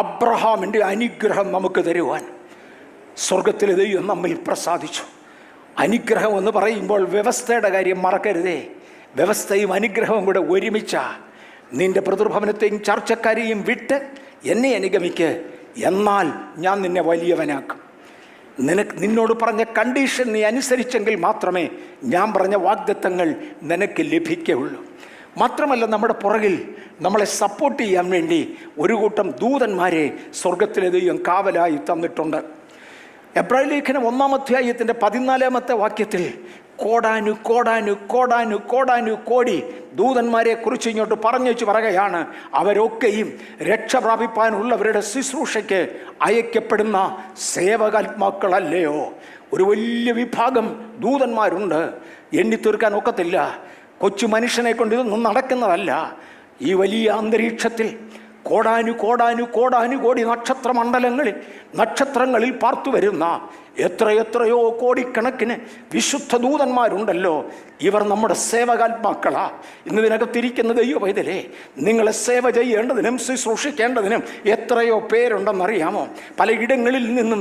അബ്രഹാമിൻ്റെ അനുഗ്രഹം നമുക്ക് തരുവാൻ സ്വർഗത്തിലെ ദൈവം നമ്മിൽ പ്രസാദിച്ചു. അനുഗ്രഹം എന്ന് പറയുമ്പോൾ വ്യവസ്ഥയുടെ കാര്യം മറക്കരുതേ. വ്യവസ്ഥയും അനുഗ്രഹവും കൂടെ ഒരുമിച്ച നിന്റെ പിതൃഭവനത്തെയും ചർച്ചക്കാരെയും വിട്ട് എന്നെ അനുഗമിക്ക്, എന്നാൽ ഞാൻ നിന്നെ വലിയവനാക്കും. നിന്നോട് പറഞ്ഞ കണ്ടീഷൻ നീ അനുസരിച്ചെങ്കിൽ മാത്രമേ ഞാൻ പറഞ്ഞ വാഗ്ദത്തങ്ങൾ നിനക്ക് ലഭിക്കുകയുള്ളൂ. മാത്രമല്ല, നമ്മുടെ പുറകിൽ നമ്മളെ സപ്പോർട്ട് ചെയ്യാൻ വേണ്ടി ഒരു കൂട്ടം ദൂതന്മാരെ സ്വർഗത്തിലെ ദൈവം കാവലായി തന്നിട്ടുണ്ട്. എബ്രായ ലേഖനം 1-ാം അധ്യായത്തിൻ്റെ 14-ാമത്തെ വാക്യത്തിൽ കോടാനു കോടാനു കോടാനു കോടാനു കോടി ദൂതന്മാരെ കുറിച്ച് ഇങ്ങോട്ട് പറഞ്ഞേച്ചു പറയുകയാണ്, അവരൊക്കെയും രക്ഷ പ്രാപിപ്പാനുള്ളവരുടെ ശുശ്രൂഷയ്ക്ക് അയക്കപ്പെടുന്ന സേവകാത്മാക്കളല്ലയോ. ഒരു വലിയ വിഭാഗം ദൂതന്മാരുണ്ട്, എണ്ണിത്തീർക്കാൻ ഒക്കത്തില്ല. കൊച്ചു മനുഷ്യനെ കൊണ്ട് ഇതൊന്നും നടക്കുന്നതല്ല. ഈ വലിയ അന്തരീക്ഷത്തിൽ കോടാനു കോടാനു കോടാനു കോടി നക്ഷത്രങ്ങളിൽ പാർത്തു വരുന്ന എത്രയോ കോടിക്കണക്കിന് വിശുദ്ധ ദൂതന്മാരുണ്ടല്ലോ. ഇവർ നമ്മുടെ സേവകാത്മാക്കളാ. ഇന്ന് ഇതിനകത്തിരിക്കുന്ന ദൈവവൈതലേ, നിങ്ങളെ സേവ ചെയ്യേണ്ടതിനും ശുശ്രൂഷിക്കേണ്ടതിനും എത്രയോ പേരുണ്ടെന്നറിയാമോ? പലയിടങ്ങളിൽ നിന്നും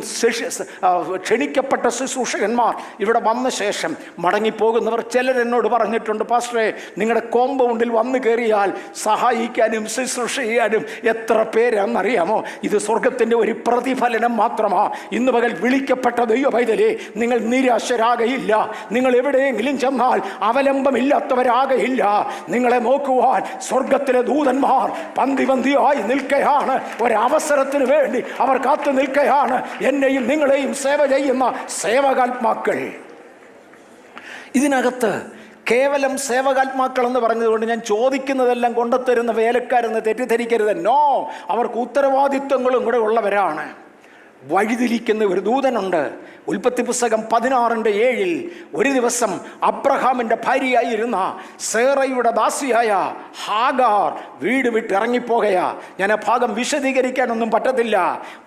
ക്ഷണിക്കപ്പെട്ട ശുശ്രൂഷകന്മാർ ഇവിടെ വന്ന ശേഷം മടങ്ങിപ്പോകുന്നവർ ചിലരെന്നോട് പറഞ്ഞിട്ടുണ്ട്, പാസ്റ്ററെ നിങ്ങളുടെ കോമ്പൗണ്ടിൽ വന്നു കയറിയാൽ സഹായിക്കാനും ശുശ്രൂഷ ചെയ്യാനും എത്ര പേരാണെന്നറിയാമോ? ഇത് സ്വർഗത്തിൻ്റെ ഒരു പ്രതിഫലനം മാത്രമാ. ഇന്ന് പകൽ വിളിക്കപ്പെട്ട ദൈവവൈതലേ, നിങ്ങൾ നിരാശരാകയില്ല. നിങ്ങൾ എവിടെയെങ്കിലും ചെന്നാൽ അവലംബമില്ലാത്തവരാകയില്ല. നിങ്ങളെ നോക്കുവാൻ സ്വർഗത്തിലെ ദൂതന്മാർ പന്തിയായി നിൽക്കുകയാണ്. ഒരവസരത്തിന് വേണ്ടി അവർ കാത്തു നിൽക്കുകയാണ്. എന്നെയും നിങ്ങളെയും സേവ ചെയ്യുന്ന സേവകാത്മാക്കൾ. ഇതിനകത്ത് കേവലം സേവകാത്മാക്കൾ എന്ന് പറഞ്ഞതുകൊണ്ട് ഞാൻ ചോദിക്കുന്നതെല്ലാം കൊണ്ടുത്തരുന്ന വേലക്കാരെന്ന് തെറ്റിദ്ധരിക്കരുത്. നോ, അവർക്ക് ഉത്തരവാദിത്വങ്ങളും കൂടെ ഉള്ളവരാണ്. വഴിതിരിക്കുന്ന ഒരു ദൂതനുണ്ട്. ഉൽപ്പത്തി പുസ്തകം 16:7 ഒരു ദിവസം അബ്രഹാമിൻ്റെ ഭാര്യയായിരുന്ന സേറയുടെ ദാസിയായ ഹാഗാർ വീട് വിട്ട് ഇറങ്ങിപ്പോകയാ. ഞാൻ ആ ഭാഗം വിശദീകരിക്കാനൊന്നും പറ്റത്തില്ല.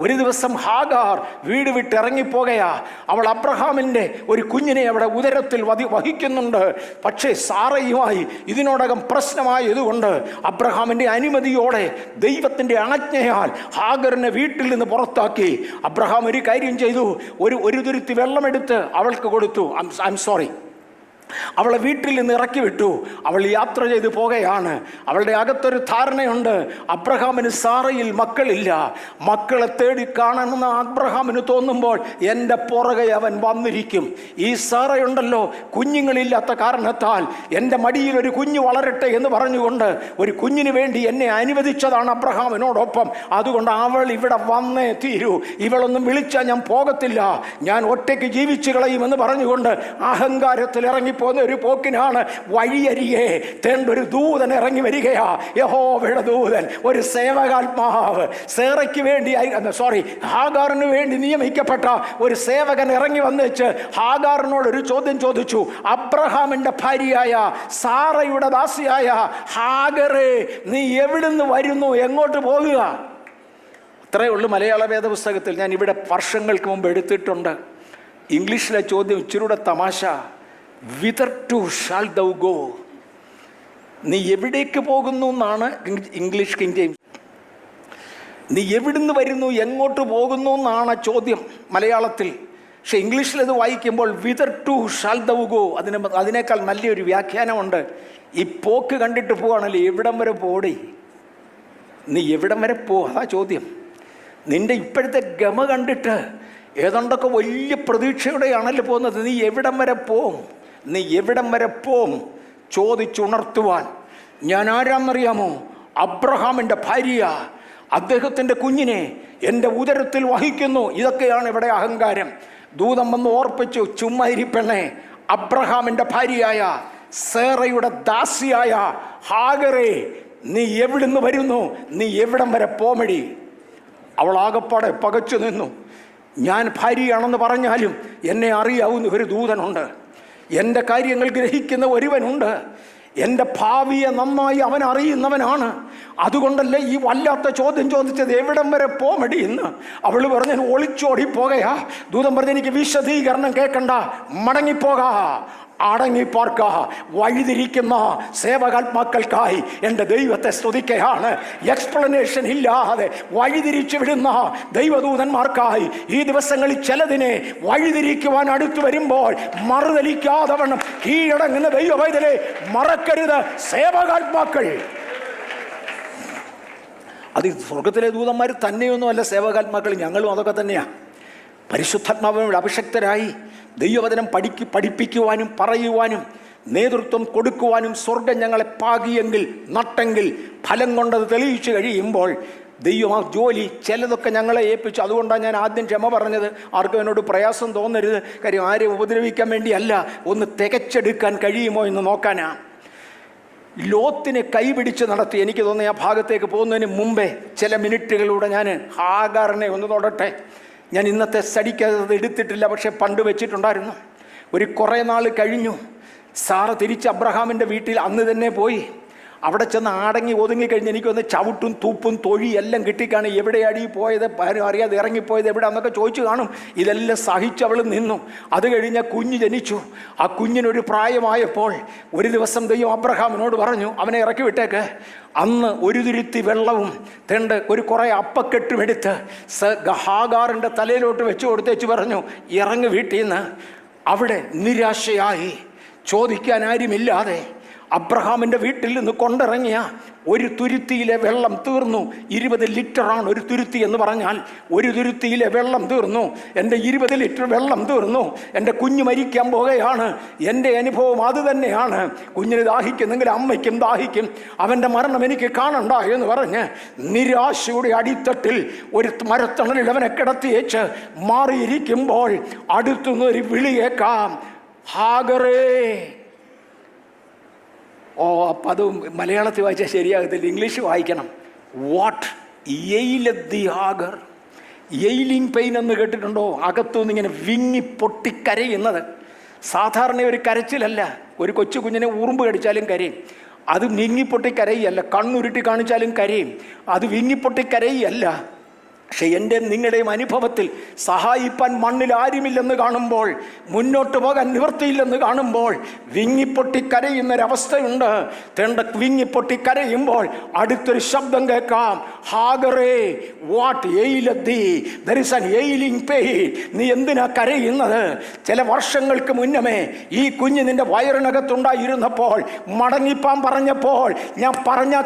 ഒരു ദിവസം ഹാഗാർ വീട് വിട്ട് ഇറങ്ങിപ്പോകയാ. അവൾ അബ്രഹാമിൻ്റെ ഒരു കുഞ്ഞിനെ അവിടെ ഉദരത്തിൽ വഹിക്കുന്നുണ്ട്. പക്ഷേ സാറയുമായി ഇതിനോടകം പ്രശ്നമായതുകൊണ്ട് അബ്രഹാമിൻ്റെ അനുമതിയോടെ ദൈവത്തിൻ്റെ ആജ്ഞയാൽ ഹാഗറിനെ വീട്ടിൽ നിന്ന് പുറത്താക്കി. അബ്രഹാം ഒരു കാര്യം ചെയ്തു, ഒരു തുരുത്തി വെള്ളമെടുത്ത് അവൾക്ക് കൊടുത്തു. അവളെ വീട്ടിൽ നിന്ന് ഇറക്കി വിട്ടു. അവൾ യാത്ര ചെയ്ത് പോകുകയാണ്. അവളുടെ അകത്തൊരു ധാരണയുണ്ട്, അബ്രഹാമിന് സാറയിൽ മക്കളില്ല. മക്കളെ തേടി കാണണമെന്ന് അബ്രഹാമിന് തോന്നുമ്പോൾ എൻ്റെ പുറകെ അവൻ വന്നിരിക്കും. ഈ സാറയുണ്ടല്ലോ, കുഞ്ഞുങ്ങളില്ലാത്ത കാരണത്താൽ എൻ്റെ മടിയിൽ ഒരു കുഞ്ഞ് വളരട്ടെ എന്ന് പറഞ്ഞുകൊണ്ട് ഒരു കുഞ്ഞിന് വേണ്ടി എന്നെ അനുവദിച്ചതാണ് അബ്രഹാമിനോടൊപ്പം. അതുകൊണ്ട് അവൾ ഇവിടെ വന്നേ തീരൂ. ഇവളൊന്നും വിളിച്ചാൽ ഞാൻ പോകത്തില്ല, ഞാൻ ഒറ്റയ്ക്ക് ജീവിച്ചു കളയുമെന്ന് പറഞ്ഞുകൊണ്ട് അഹങ്കാരത്തിൽ ഇറങ്ങി പോകുന്ന ഒരു പോക്കിനാണ്. വഴിയരികെ ഒരു ദൂതൻ ഇറങ്ങി വരികയാ. യഹോവയുടെ ദൂതൻ, ഒരു സേവകാത്മാവ്. സേറയ്ക്ക് വേണ്ടി ഹാഗാറിന് വേണ്ടി നിയമിക്കപ്പെട്ട ഒരു സേവകൻ ഇറങ്ങി വന്നേച്ച് ഹാഗാറിനോട് ഒരു ചോദ്യം ചോദിച്ചു. അബ്രഹാമിന്റെ ഭാര്യയായ സാറയുടെ ദാസിയായ ഹാഗറെ, നീ എവിടുന്ന് വരുന്നു, എങ്ങോട്ട് പോകുക? അത്രയേ ഉള്ളൂ. മലയാള വേദപുസ്തകത്തിൽ ഞാൻ ഇവിടെ വർഷങ്ങൾക്ക് മുമ്പ് എടുത്തിട്ടുണ്ട്. ഇംഗ്ലീഷിലെ ചോദ്യം ഇച്ചിരൂടെ തമാശ. Whither to shall thou go? നീ എവിടേക്ക് പോകുന്നു എന്നാണ് ഇംഗ്ലീഷ് കിങ് ജെയിംസ്. നീ എവിടുന്ന് വരുന്നു, എങ്ങോട്ട് പോകുന്നു എന്നാണ് ചോദ്യം മലയാളത്തിൽ. പക്ഷെ ഇംഗ്ലീഷിൽ ഇത് വായിക്കുമ്പോൾ whither to shall thou go, അതിനേക്കാൾ നല്ലൊരു വ്യാഖ്യാനമുണ്ട്. ഈ പോക്ക് കണ്ടിട്ട് പോവാണല്ലോ, എവിടം വരെ പോടി, നീ എവിടം വരെ പോ, അതാ ചോദ്യം. നിന്റെ ഇപ്പോഴത്തെ ഗമ കണ്ടിട്ട് ഏതാണ്ടൊക്കെ വലിയ പ്രതീക്ഷയോടെയാണല്ലോ പോകുന്നത്. നീ എവിടം വരെ പോവും, നീ എവിടം വരെ പോവും ചോദിച്ചുണർത്തുവാൻ. ഞാൻ ആരാന്നറിയാമോ? അബ്രഹാമിൻ്റെ ഭാര്യ. അദ്ദേഹത്തിൻ്റെ കുഞ്ഞിനെ എൻ്റെ ഉദരത്തിൽ വഹിക്കുന്നു. ഇതൊക്കെയാണ് ഇവിടെ അഹങ്കാരം. ദൂതം വന്ന് ഓർപ്പിച്ചു, ചുമ്മാ ഇരിപ്പെണ്ണേ, അബ്രഹാമിൻ്റെ ഭാര്യയായ സേറയുടെ ദാസിയായ ഹാഗറേ, നീ എവിടുന്ന് വരുന്നു? നീ എവിടം വരെ പോമടി? അവൾ ആകപ്പാടെ പകച്ചു നിന്നു. ഞാൻ ഭാര്യയാണെന്ന് പറഞ്ഞാലും എന്നെ അറിയാവുന്ന ഒരു ദൂതനുണ്ട്, എൻ്റെ കാര്യങ്ങൾ ഗ്രഹിക്കുന്ന ഒരുവനുണ്ട്, എൻ്റെ ഭാവിയെ നന്നായി അവൻ അറിയുന്നവനാണ്. അതുകൊണ്ടല്ലേ ഈ വല്ലാത്ത ചോദ്യം ചോദിച്ചത്, എവിടം വരെ പോമടി എന്ന്. അവൾ പറഞ്ഞു, ഒളിച്ചോടി പോകയാ. ദൂതൻ പറഞ്ഞു, എനിക്ക് വിശദീകരണം കേൾക്കണ്ട, മടങ്ങിപ്പോകാ, അടങ്ങിപ്പാർക്ക. വഴിതിരിക്കുന്ന സേവകാത്മാക്കൾക്കായി എൻ്റെ ദൈവത്തെ സ്തുതിക്കുകയാണ്. എക്സ്പ്ലനേഷൻ ഇല്ലാതെ വഴിതിരിച്ചു വിടുന്ന ദൈവദൂതന്മാർക്കായി ഈ ദിവസങ്ങളിൽ ചിലതിനെ വഴിതിരിക്കുവാൻ അടുത്തു വരുമ്പോൾ മറുതലിക്കാതെ വണ്ണം കീഴടങ്ങുന്ന ദൈവവൈതലെ മറക്കരുത്. സേവകാത്മാക്കൾ, അത് സ്വർഗത്തിലെ ദൂതന്മാർ തന്നെയൊന്നുമല്ല സേവകാത്മാക്കൾ, ഞങ്ങളും അതൊക്കെ തന്നെയാണ്. പരിശുദ്ധാത്മാവിനോട് അഭിഷക്തരായി ദൈവവചനം പഠിപ്പിക്കുവാനും പറയുവാനും നേതൃത്വം കൊടുക്കുവാനും സ്വർഗം ഞങ്ങളെ പാകിയെങ്കിൽ, നട്ടെങ്കിൽ, ഫലം കൊണ്ടത് തെളിയിച്ചു കഴിയുമ്പോൾ ദൈവം ആ ജോലി ചിലതൊക്കെ ഞങ്ങളെ ഏൽപ്പിച്ചു. അതുകൊണ്ടാണ് ഞാൻ ആദ്യം ക്ഷമ പറഞ്ഞത്. ആർക്കും എന്നോട് പ്രയാസം തോന്നരുത്. കാര്യം ആരെയും ഉപദ്രവിക്കാൻ വേണ്ടിയല്ല, ഒന്ന് തികച്ചെടുക്കാൻ കഴിയുമോ എന്ന് നോക്കാനാ. ലോത്തിനെ കൈപിടിച്ച് നടത്തി. എനിക്ക് തോന്നി ആ ഭാഗത്തേക്ക് പോകുന്നതിന് മുമ്പേ ചില മിനിറ്റുകളിലൂടെ ഞാൻ ഹാഗാറിനെ ഒന്ന് തൊടട്ടെ. ഞാൻ ഇന്നത്തെ സ്റ്റഡിക്കത് എടുത്തിട്ടില്ല, പക്ഷെ പണ്ട് വെച്ചിട്ടുണ്ടായിരുന്നു. ഒരു കുറേ നാൾ കഴിഞ്ഞു സാറ തിരിച്ച് അബ്രഹാമിൻ്റെ വീട്ടിൽ അന്ന് തന്നെ പോയി. അവിടെ ചെന്ന് അടങ്ങി ഒതുങ്ങിക്കഴിഞ്ഞ് എനിക്കൊന്ന് ചവിട്ടും തൂപ്പും തൊഴി എല്ലാം കിട്ടിക്കാണ്. എവിടെയാടി പോയത്, അറിയാതെ ഇറങ്ങിപ്പോയത് എവിടെയാണെന്നൊക്കെ ചോദിച്ചു കാണും. ഇതെല്ലാം സഹിച്ചവൾ നിന്നു. അത് കഴിഞ്ഞ് കുഞ്ഞ് ജനിച്ചു. ആ കുഞ്ഞിനൊരു പ്രായമായപ്പോൾ ഒരു ദിവസം ദൈവം അബ്രഹാമിനോട് പറഞ്ഞു, അവനെ ഇറക്കി വിട്ടേക്ക്. അന്ന് ഒരു തുരുത്തി വെള്ളവും കുറേ അപ്പക്കെട്ടും എടുത്ത് ഹാഗാറിൻ്റെ തലയിലോട്ട് വെച്ച് കൊടുത്തേച്ച് പറഞ്ഞു, ഇറങ്ങി വീട്ടിൽ നിന്ന്. അവിടെ നിരാശയായി ചോദിക്കാൻ ആരുമില്ലാതെ അബ്രഹാമിൻ്റെ വീട്ടിൽ നിന്ന് കൊണ്ടിറങ്ങിയ ഒരു തുരുത്തിയിലെ വെള്ളം തീർന്നു. 20 ലിറ്ററാണ് ഒരു തുരുത്തി എന്ന് പറഞ്ഞാൽ. ഒരു തുരുത്തിയിലെ വെള്ളം തീർന്നു. എൻ്റെ 20 ലിറ്റർ വെള്ളം തീർന്നു. എൻ്റെ കുഞ്ഞ് മരിക്കാൻ പോകുകയാണ്. എൻ്റെ അനുഭവം അത് തന്നെയാണ്. കുഞ്ഞിന് ദാഹിക്കുന്നെങ്കിൽ അമ്മയ്ക്കും ദാഹിക്കും. അവൻ്റെ മരണം എനിക്ക് കാണണ്ട എന്ന് പറഞ്ഞ് നിരാശയുടെ അടിത്തട്ടിൽ ഒരു മരത്തണലിൽ അവനെ കിടത്തിയേച്ച് മാറിയിരിക്കുമ്പോൾ അടുത്തുനിന്ന് ഒരു വിളിയേക്കാം, ഹാഗറേ. അപ്പം അത് മലയാളത്തിൽ വായിച്ചാൽ ശരിയാകത്തില്ല, ഇംഗ്ലീഷ് വായിക്കണം. വാട്ട് എയിലെത്തി ഹാഗർ. എയിലിംഗ് പെയിൻ എന്ന് കേട്ടിട്ടുണ്ടോ? അകത്തുനിന്ന് ഇങ്ങനെ വിങ്ങി പൊട്ടിക്കരയുന്നത്. സാധാരണ ഒരു കരച്ചിലല്ല. ഒരു കൊച്ചു കുഞ്ഞിനെ ഉറുമ്പ് കടിച്ചാലും കരയും. അത് വിങ്ങിപ്പൊട്ടിക്കരയല്ല. കണ്ണുരുട്ടി കാണിച്ചാലും കരയും. അത് വിങ്ങിപ്പൊട്ടിക്കരയല്ല. പക്ഷെ എൻ്റെ നിങ്ങളുടെയും അനുഭവത്തിൽ സഹായിപ്പാൻ മണ്ണിൽ ആരുമില്ലെന്ന് കാണുമ്പോൾ, മുന്നോട്ട് പോകാൻ നിവൃത്തിയില്ലെന്ന് കാണുമ്പോൾ വിങ്ങിപ്പൊട്ടിക്കരയുന്നൊരവസ്ഥയുണ്ട്. വിങ്ങിപ്പൊട്ടിക്കരയുമ്പോൾ അടുത്തൊരു ശബ്ദം കേൾക്കാം, ഹാഗറേ what aileth thee. There is an ailing pain. നീ എന്തിനാ കരയുന്നത്? ചില വർഷങ്ങൾക്ക് മുന്നമേ ഈ കുഞ്ഞ് നിന്റെ വയറിനകത്തുണ്ടായിരുന്നപ്പോൾ മടങ്ങിപ്പാൻ പറഞ്ഞപ്പോൾ ഞാൻ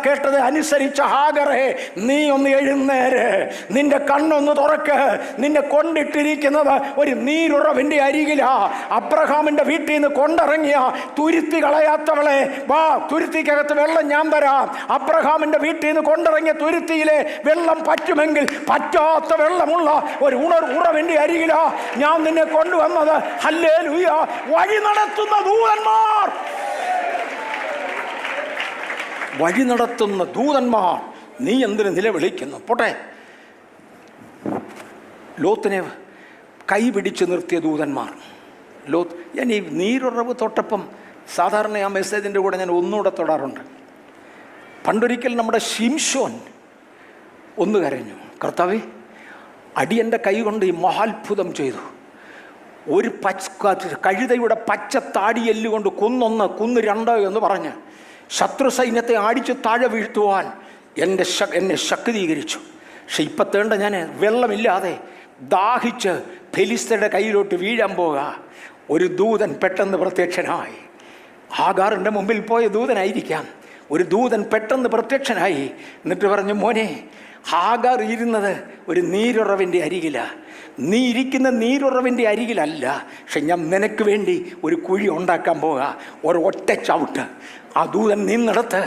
കേട്ടത് അനുസരിച്ച ഹാഗറേ, നീ ഒന്ന് എഴുന്നേര്, നിന്റെ കണ്ണൊന്ന് തുറക്ക്. നിന്നെ കൊണ്ടിട്ടിരിക്കുന്നത് ഒരു നീരുറവിന്റെ അരികിലാ. അബ്രഹാമിന്റെ വീട്ടിൽ നിന്ന് കൊണ്ടിറങ്ങിയ തുരുത്തി കളയാത്തവളെ, വാ, തുരുത്തിക്കകത്ത് വെള്ളം ഞാൻ തരാം. അബ്രഹാമിന്റെ വീട്ടിൽ നിന്ന് കൊണ്ടിറങ്ങിയ തുരുത്തിയിലെ വെള്ളം പറ്റുമെങ്കിൽ പറ്റാത്ത വെള്ളമുള്ള ഒരു ഉറവിന്റെ അരികിലാ ഞാൻ നിന്നെ കൊണ്ടുവന്നത്. ഹല്ലേലൂയ. വഴി നടത്തുന്ന ദൂതന്മാർ, വഴി നടത്തുന്ന ദൂതന്മാർ, നീ എന്തിനു നിലവിളിക്കുന്നു? പോട്ടെ. ലോത്തിനെ കൈപിടിച്ച് നിർത്തിയ ദൂതന്മാർ. ഞാൻ ഈ നീരുറവ് തൊട്ടപ്പം സാധാരണ ആ മെസ്സേജിൻ്റെ കൂടെ ഞാൻ ഒന്നുകൂടെ തൊടാറുണ്ട്. പണ്ടൊരിക്കൽ നമ്മുടെ ശിംശോൻ ഒന്ന് കരഞ്ഞു, കർത്താവേ, അടിയൻ്റെ കൈ കൊണ്ട് ഈ മഹാത്ഭുതം ചെയ്തു. ഒരു കഴുതയുടെ പച്ച താടിയെല്ലുകൊണ്ട് കുന്നൊന്ന്, കുന്ന് 2 എന്ന് പറഞ്ഞ് ശത്രു സൈന്യത്തെ അടിച്ച് താഴെ വീഴ്ത്തുവാൻ എന്നെ ശക്തീകരിച്ചു. പക്ഷെ ഇപ്പം ഞാൻ വെള്ളമില്ലാതെ ദാഹിച്ച് ഫെലിസ്തയുടെ കയ്യിലോട്ട് വീഴാൻ പോവുക. ഒരു ദൂതൻ പെട്ടെന്ന് പ്രത്യക്ഷനായി. ഹാഗാറിൻ്റെ മുമ്പിൽ പോയ ദൂതനായിരിക്കാം. ഒരു ദൂതൻ പെട്ടെന്ന് പ്രത്യക്ഷനായി. എന്നിട്ട് പറഞ്ഞു, മോനെ, ഹാഗാർ ഇരുന്നത് ഒരു നീരുറവിൻ്റെ അരികിലാണ്. നീ ഇരിക്കുന്ന നീരുറവിൻ്റെ അരികിലല്ല, പക്ഷെ ഞാൻ നിനക്ക് വേണ്ടി ഒരു കുഴി ഉണ്ടാക്കാൻ പോവുക. ഒറ്റ ചവിട്ട്. ആ ദൂതൻ നിന്നിടത്ത്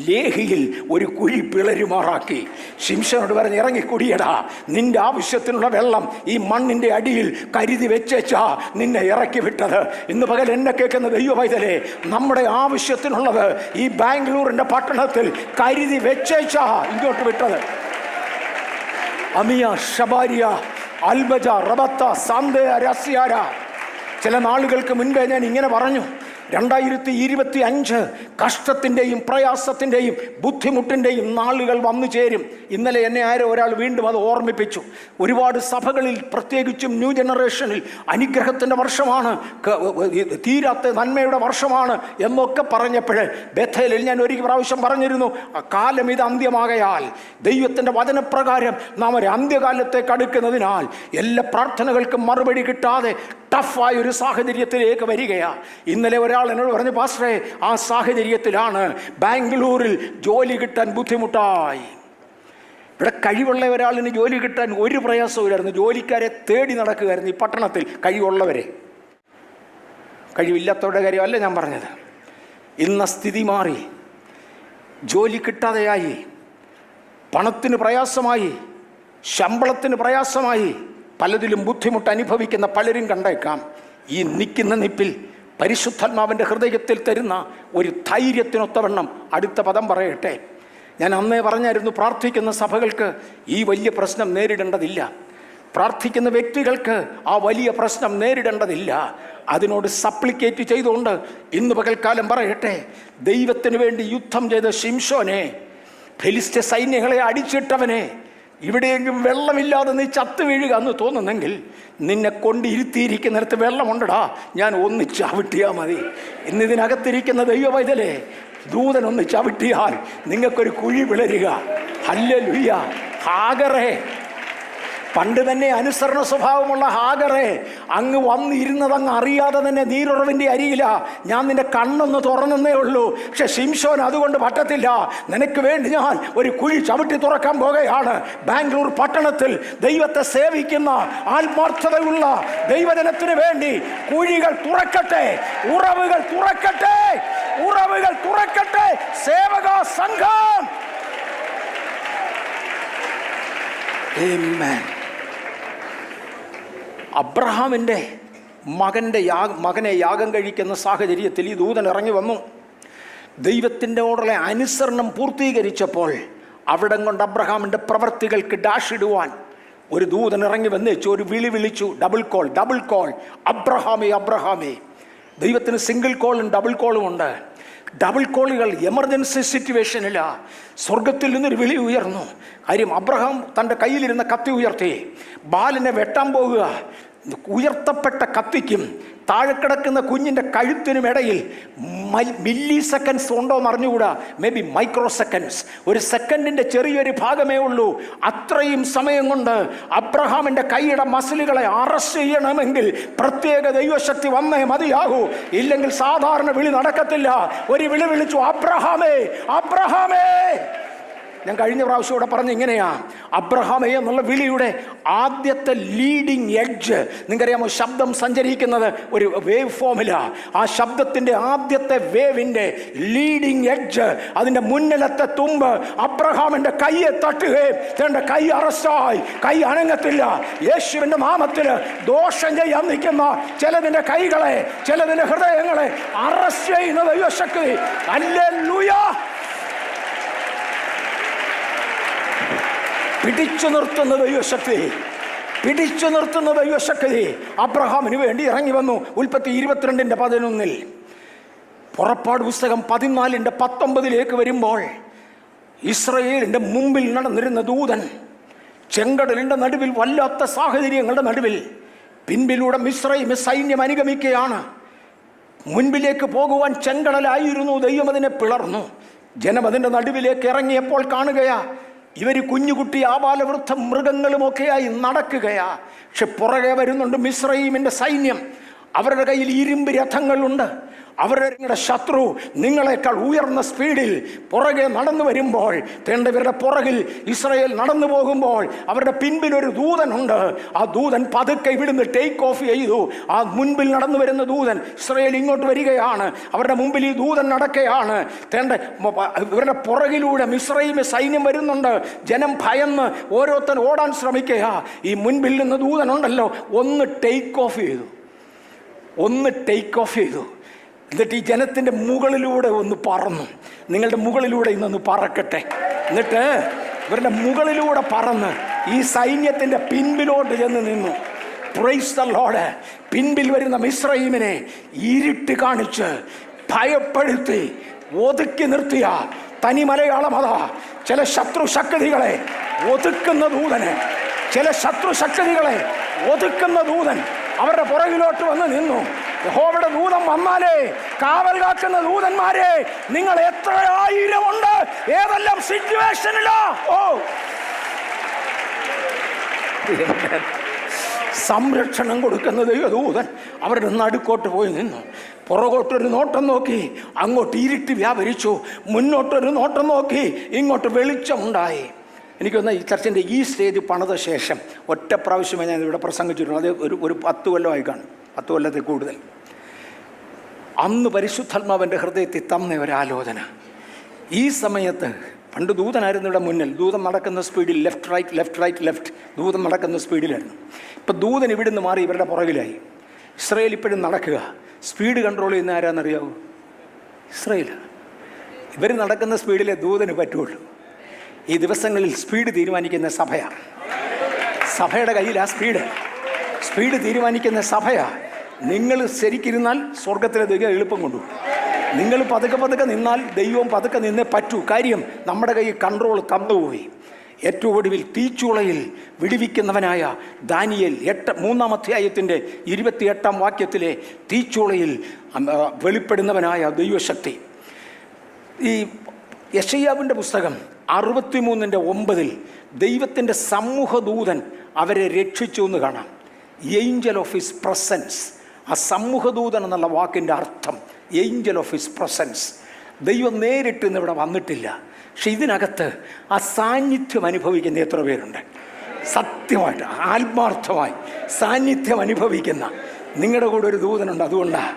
ലേഹിയിൽ ഒരു കുഴി പിളരുമാറാക്കി. ശിംശോനോട് പറഞ്ഞ്, ഇറങ്ങി കുടിയടാ, നിന്റെ ആവശ്യത്തിനുള്ള വെള്ളം ഈ മണ്ണിന്റെ അടിയിൽ കരുതി വെച്ചേച്ചാ നിന്നെ ഇറക്കി വിട്ടത്. ഇന്ന് പകൽ എന്നെ കേൾക്കുന്ന ദൈവ പൈതലേ, നമ്മുടെ ആവശ്യത്തിനുള്ളത് ഈ ബാംഗ്ലൂരിന്റെ പട്ടണത്തിൽ കരുതി വെച്ചേച്ചാ ഇങ്ങോട്ട് വിട്ടത്. അമിയ, ഷബാരിയ, അൽബജ, റബത്ത, സാന്ദയ, രസ്യാര. ചില നാളുകൾക്ക് മുൻപേ ഞാൻ ഇങ്ങനെ പറഞ്ഞു, 2025 കഷ്ടത്തിൻ്റെയും പ്രയാസത്തിൻ്റെയും ബുദ്ധിമുട്ടിൻ്റെയും നാളുകൾ വന്നു ചേരും. ഇന്നലെ എന്നെ ഒരാൾ വീണ്ടും അത് ഓർമ്മിപ്പിച്ചു. ഒരുപാട് സഭകളിൽ, പ്രത്യേകിച്ചും ന്യൂ ജനറേഷനിൽ അനുഗ്രഹത്തിൻ്റെ വർഷമാണ്, തീരാത്ത നന്മയുടെ വർഷമാണ് എന്നൊക്കെ പറഞ്ഞപ്പോൾ ബേഥേലിൽ ഞാൻ ഒരു പ്രാവശ്യം പറഞ്ഞിരുന്നു, കാലം ഇത് അന്ത്യമാകയാൽ ദൈവത്തിൻ്റെ വചനപ്രകാരം നാം ഒരു അന്ത്യകാലത്തേക്ക് അടുക്കുന്നതിനാൽ എല്ലാ പ്രാർത്ഥനകൾക്കും മറുപടി കിട്ടാതെ ടഫായ ഒരു സാഹചര്യത്തിലേക്ക് വരികയാണ്. ഇന്നലെ ഒരാൾ എന്നോട് പറഞ്ഞു, പാസ്റ്ററെ, ആ സാഹചര്യത്തിലാണ് ബാംഗ്ലൂരിൽ ജോലി കിട്ടാൻ ബുദ്ധിമുട്ടായി. ഇവിടെ കഴിവുള്ള ഒരാളിന് ജോലി കിട്ടാൻ ഒരു പ്രയാസമില്ലായിരുന്നു. ജോലിക്കാരെ തേടി നടക്കുകയായിരുന്നു ഈ പട്ടണത്തിൽ, കഴിവുള്ളവരെ. കഴിവില്ലാത്തവരുടെ കാര്യമല്ല ഞാൻ പറഞ്ഞത്. ഇന്ന സ്ഥിതി മാറി, ജോലി കിട്ടാതെയായി, പണത്തിന് പ്രയാസമായി, ശമ്പളത്തിന് പ്രയാസമായി, പലതിലും ബുദ്ധിമുട്ട് അനുഭവിക്കുന്ന പലരും കണ്ടേക്കാം. ഈ നിൽക്കുന്ന നിപ്പിൽ പരിശുദ്ധാത്മാവിൻ്റെ ഹൃദയത്തിൽ തരുന്ന ഒരു ധൈര്യത്തിനൊത്തവണ്ണം അടുത്ത പദം പറയട്ടെ. ഞാൻ അന്നേ പറഞ്ഞായിരുന്നു, പ്രാർത്ഥിക്കുന്ന സഭകൾക്ക് ഈ വലിയ പ്രശ്നം നേരിടേണ്ടതില്ല. പ്രാർത്ഥിക്കുന്ന വ്യക്തികൾക്ക് ആ വലിയ പ്രശ്നം നേരിടേണ്ടതില്ല. അതിനോട് സപ്ലിക്കേറ്റ് ചെയ്തുകൊണ്ട് ഇന്ന് പകൽക്കാലം പറയട്ടെ, ദൈവത്തിന് വേണ്ടി യുദ്ധം ചെയ്ത ശിംശോനെ, ഫെലിസ്ത്യ സൈന്യങ്ങളെ അടിച്ചിട്ടവനെ, ഇവിടെയെങ്കിലും വെള്ളമില്ലാതെ നീ ചത്തു വീഴുക എന്ന് തോന്നുന്നെങ്കിൽ നിന്നെ കൊണ്ടിരുത്തിയിരിക്കുന്നിടത്ത് വെള്ളമുണ്ടടാ, ഞാൻ ഒന്ന് ചവിട്ടിയാൽ മതി. ഇന്നിതിനകത്തിരിക്കുന്ന ദൈവ പൈതലേ, ദൂതൻ ഒന്ന് ചവിട്ടിയാൽ നിങ്ങൾക്കൊരു കുഴി പിളരുക. ഹല്ലേലൂയ. ഹാഗറേ, പണ്ട് തന്നെ അനുസരണ സ്വഭാവമുള്ള ഹാഗറെ, അങ്ങ് വന്നിരുന്നത് അങ്ങ് അറിയാതെ തന്നെ നീരുറവിൻ്റെ അരിയില. ഞാൻ നിന്റെ കണ്ണൊന്ന് തുറന്നേ ഉള്ളൂ. പക്ഷെ ശിംശോൻ അതുകൊണ്ട് പറ്റത്തില്ല. നിനക്ക് വേണ്ടി ഞാൻ ഒരു കുഴി ചവിട്ടി തുറക്കാൻ പോകുകയാണ്. ബാംഗ്ലൂർ പട്ടണത്തിൽ ദൈവത്തെ സേവിക്കുന്ന ആത്മാർത്ഥതയുള്ള ദൈവജനത്തിന് വേണ്ടി കുഴികൾ തുറക്കട്ടെ, ഉറവുകൾ തുറക്കട്ടെ, ഉറവുകൾ തുറക്കട്ടെ. സേവക സംഘം. ആമേൻ. അബ്രഹാമിൻ്റെ മകനെ യാഗം കഴിക്കുന്ന സാഹചര്യത്തിൽ ഈ ദൂതൻ ഇറങ്ങി വന്നു. ദൈവത്തിൻ്റെ ഓർഡറിലെ അനുസരണം പൂർത്തീകരിച്ചപ്പോൾ അവിടം കൊണ്ട് അബ്രഹാമിൻ്റെ പ്രവൃത്തികൾക്ക് ഡാഷിടുവാൻ ഒരു ദൂതൻ ഇറങ്ങി വന്നേച്ചു. ഒരു വിളി വിളിച്ചു, ഡബിൾ കോൾ, ഡബിൾ കോൾ. അബ്രഹാമേ, അബ്രഹാമേ. ദൈവത്തിന് സിംഗിൾ കോളും ഡബിൾ കോളും ഉണ്ട്. ഡബിൾ കോളുകൾ എമർജൻസി സിറ്റുവേഷനില്ല. സ്വർഗത്തിൽ നിന്നൊരു വിളി ഉയർന്നു. കാര്യം, അബ്രഹാം തൻ്റെ കയ്യിലിരുന്ന കത്തി ഉയർത്തി ബാലിനെ വെട്ടാൻ പോകുക. ഉയർത്തപ്പെട്ട കത്തിക്കും താഴെ കിടക്കുന്ന കുഞ്ഞിൻ്റെ കഴുത്തിനും ഇടയിൽ മില്ലി സെക്കൻഡ്സ് ഉണ്ടോ എന്ന് അറിഞ്ഞുകൂടാ, മേ ബി മൈക്രോ സെക്കൻഡ്സ്, ഒരു സെക്കൻഡിൻ്റെ ചെറിയൊരു ഭാഗമേ ഉള്ളൂ. അത്രയും സമയം കൊണ്ട് അബ്രഹാമിൻ്റെ കൈയുടെ മസിലുകളെ അറസ്റ്റ് ചെയ്യണമെങ്കിൽ പ്രത്യേക ദൈവശക്തി വന്നേ മതിയാകൂ. ഇല്ലെങ്കിൽ സാധാരണ വിളി നടക്കത്തില്ല. ഒരു വിളി വിളിച്ചു, അബ്രഹാമേ, അബ്രഹാമേ. ഞാൻ കഴിഞ്ഞ പ്രാവശ്യം ഇവിടെ പറഞ്ഞ ഇങ്ങനെയാ, അബ്രഹാമേ എന്നുള്ള വിളിയുടെ ആദ്യത്തെ ലീഡിങ് എഡ്ജ് നിങ്ങൾക്കറിയാമോ? ശബ്ദം സഞ്ചരിക്കുന്നത് ഒരു വേവ് ഫോമില. ആ ശബ്ദത്തിൻ്റെ ആദ്യത്തെ വേവിൻ്റെ ലീഡിങ് എഡ്ജ്, അതിൻ്റെ മുന്നിലത്തെ തുമ്പ് അബ്രഹാമിൻ്റെ കൈയെ തട്ടുകയും തൻ്റെ കൈ അറസ്റ്റായി, കൈ അനങ്ങത്തില്ല. യേശുവിൻ്റെ നാമത്തിൽ ദോഷം ചെയ്യാൻ നിൽക്കുന്ന ചിലതിൻ്റെ കൈകളെ, ചിലതിൻ്റെ ഹൃദയങ്ങളെ അറസ്റ്റ് ചെയ്യുന്ന ദൈവശക്തി. ഹല്ലേലൂയ. പിടിച്ചു നിർത്തുന്ന ദൈവശക്തി, പിടിച്ചു നിർത്തുന്ന ദൈവശക്തി അബ്രഹാമിന് വേണ്ടി ഇറങ്ങി വന്നു. ഉൽപ്പത്തി 22:11. പുറപ്പാട് പുസ്തകം 14:19 വരുമ്പോൾ ഇസ്രായേലിൻ്റെ മുമ്പിൽ നടന്നിരുന്ന ദൂതൻ ചെങ്കടലിൻ്റെ നടുവിൽ, വല്ലാത്ത സാഹചര്യങ്ങളുടെ നടുവിൽ, പിൻപിലൂടെ മിസ്രയീം സൈന്യം അനുഗമിക്കുകയാണ്. മുൻപിലേക്ക് പോകുവാൻ ചെങ്കടലായിരുന്നു. ദൈവം അതിനെ പിളർന്നു. ജനം അതിൻ്റെ നടുവിലേക്ക് ഇറങ്ങിയപ്പോൾ കാണുകയാ, ഇവർ കുഞ്ഞുകുട്ടി, ആബാലവൃദ്ധ മൃഗങ്ങളുമൊക്കെയായി നടക്കുകയാ. പക്ഷെ പുറകെ വരുന്നുണ്ട് മിസ്രയീമിൻ്റെ സൈന്യം. അവരുടെ കയ്യിൽ ഇരുമ്പ് രഥങ്ങളുണ്ട്. അവരുടെ ശത്രു നിങ്ങളെക്കാൾ ഉയർന്ന സ്പീഡിൽ പുറകെ നടന്നു വരുമ്പോൾ, ഇവരുടെ പുറകിൽ ഇസ്രായേൽ നടന്നു പോകുമ്പോൾ അവരുടെ പിൻപിൽ ഒരു ദൂതനുണ്ട്. ആ ദൂതൻ പതുക്കെ ഇവിടുന്ന് ടേക്ക് ഓഫ് ചെയ്തു. ആ മുൻപിൽ നടന്നു വരുന്ന ദൂതൻ ഇസ്രായേൽ ഇങ്ങോട്ട് വരികയാണ്. അവരുടെ മുമ്പിൽ ഈ ദൂതൻ നടക്കുകയാണ്. ഇവരുടെ പുറകിലൂടെ മിസ്രയീം സൈന്യം വരുന്നുണ്ട്. ജനം ഭയന്ന് ഓരോരുത്തൻ ഓടാൻ ശ്രമിക്കുക. ഈ മുൻപിൽ നിന്ന് ദൂതനുണ്ടല്ലോ, ഒന്ന് ടേക്ക് ഓഫ് ചെയ്തു. എന്നിട്ട് ഈ ജനത്തിൻ്റെ മുകളിലൂടെ ഒന്ന് പറന്നു. നിങ്ങളുടെ മുകളിലൂടെ ഇന്നൊന്ന് പറക്കട്ടെ. എന്നിട്ട് ഇവരുടെ മുകളിലൂടെ പറന്ന് ഈ സൈന്യത്തിൻ്റെ പിൻപിലോട്ട് ചെന്ന് നിന്നു. Praise the Lord. പിൻപിൽ വരുന്ന മിസ്രയീമിനെ ഇരുട്ട് കാണിച്ച് ഭയപ്പെടുത്തി ഒതുക്കി നിർത്തിയ തനി മലയാളം അതാ. ചില ശത്രു ശക്തികളെ ഒതുക്കുന്ന ദൂതന്, അവരുടെ പുറകിലോട്ട് വന്ന് നിന്നു. യഹോവയുടെ ദൂതൻ വന്നാലേ, കാവൽ കാക്കുന്ന ദൂതന്മാരെ നിങ്ങൾ എത്ര ആയിരമുണ്ട്, ഏതെല്ലാം സിറ്റുവേഷനിലാ. സംരക്ഷണം കൊടുക്കുന്ന ദൈവദൂതൻ അവരുടെ നടുക്കോട്ട് പോയി നിന്നു. പുറകോട്ടൊരു നോട്ടം നോക്കി, അങ്ങോട്ട് ഇരുട്ട് വ്യാപരിച്ചു. മുന്നോട്ടൊരു നോട്ടം നോക്കി, ഇങ്ങോട്ട് വെളിച്ചമുണ്ടായി. എനിക്കൊന്ന് ഈ ചർച്ചിൻ്റെ ഈ സ്റ്റേജ് പണിത ശേഷം ഒറ്റ പ്രാവശ്യമേ ഞാൻ ഇവിടെ പ്രസംഗിച്ചിട്ടുണ്ട്. അത് ഒരു 10 കൊല്ലമായി കാണും, 10 കൊല്ലത്തിൽ കൂടുതൽ. അന്ന് പരിശുദ്ധാത്മാവിൻ്റെ ഹൃദയത്തിൽ തന്ന ഒരാലോചന. ഈ സമയത്ത് പണ്ട് ദൂതനായിരുന്നു ഇവിടെ മുന്നിൽ. ദൂതൻ നടക്കുന്ന സ്പീഡിൽ ലെഫ്റ്റ് റൈറ്റ് ദൂതൻ നടക്കുന്ന സ്പീഡിലായിരുന്നു. ഇപ്പം ദൂതൻ ഇവിടുന്ന് മാറി ഇവരുടെ പുറകിലായി. ഇസ്രായേൽ ഇപ്പോഴും നടക്കുക. സ്പീഡ് കൺട്രോൾ ചെയ്യുന്ന ആരാന്നറിയാവൂ? ഇസ്രായേൽ. ഇവർ നടക്കുന്ന സ്പീഡിലെ ദൂതന് പറ്റുള്ളൂ. ഈ ദിവസങ്ങളിൽ സ്പീഡ് തീരുമാനിക്കുന്ന സഭയാണ്. സഭയുടെ കയ്യിൽ ആ സ്പീഡ് തീരുമാനിക്കുന്ന സഭയാണ്. നിങ്ങൾ ശരിക്കിരുന്നാൽ സ്വർഗത്തിലെ ദൈവം എളുപ്പം കൊണ്ടുപോകും. നിങ്ങൾ പതുക്കെ നിന്നാൽ ദൈവം പതുക്കെ നിന്നേ പറ്റൂ. കാര്യം നമ്മുടെ കയ്യിൽ കൺട്രോൾ തന്നുപോയി. ഏറ്റവും ഒടുവിൽ തീച്ചൂളയിൽ വിടുവിക്കുന്നവനായ ദാനിയേൽ 3-ാം അധ്യായത്തിൻ്റെ 28-ാം വാക്യത്തിലെ തീച്ചൂളയിൽ വെളിപ്പെടുന്നവനായ ദൈവശക്തി. ഈ യെശയ്യാവിൻ്റെ പുസ്തകം 63:9 ദൈവത്തിൻ്റെ സമൂഹദൂതൻ അവരെ രക്ഷിച്ചു എന്ന് കാണാം. Angel of his presence. ആ സമൂഹദൂതൻ എന്നുള്ള വാക്കിൻ്റെ അർത്ഥം ഏഞ്ചൽ ഓഫ് ഹിസ് പ്രസൻസ്. ദൈവം നേരിട്ട് ഇന്ന് ഇവിടെ വന്നിട്ടില്ല, പക്ഷെ ഇതിനകത്ത് ആ സാന്നിധ്യം അനുഭവിക്കുന്ന എത്ര പേരുണ്ട്? സത്യമായിട്ട് ആത്മാർത്ഥമായി സാന്നിധ്യം അനുഭവിക്കുന്ന നിങ്ങളുടെ കൂടെ ഒരു ദൂതനുണ്ട്. അതുകൊണ്ടാണ്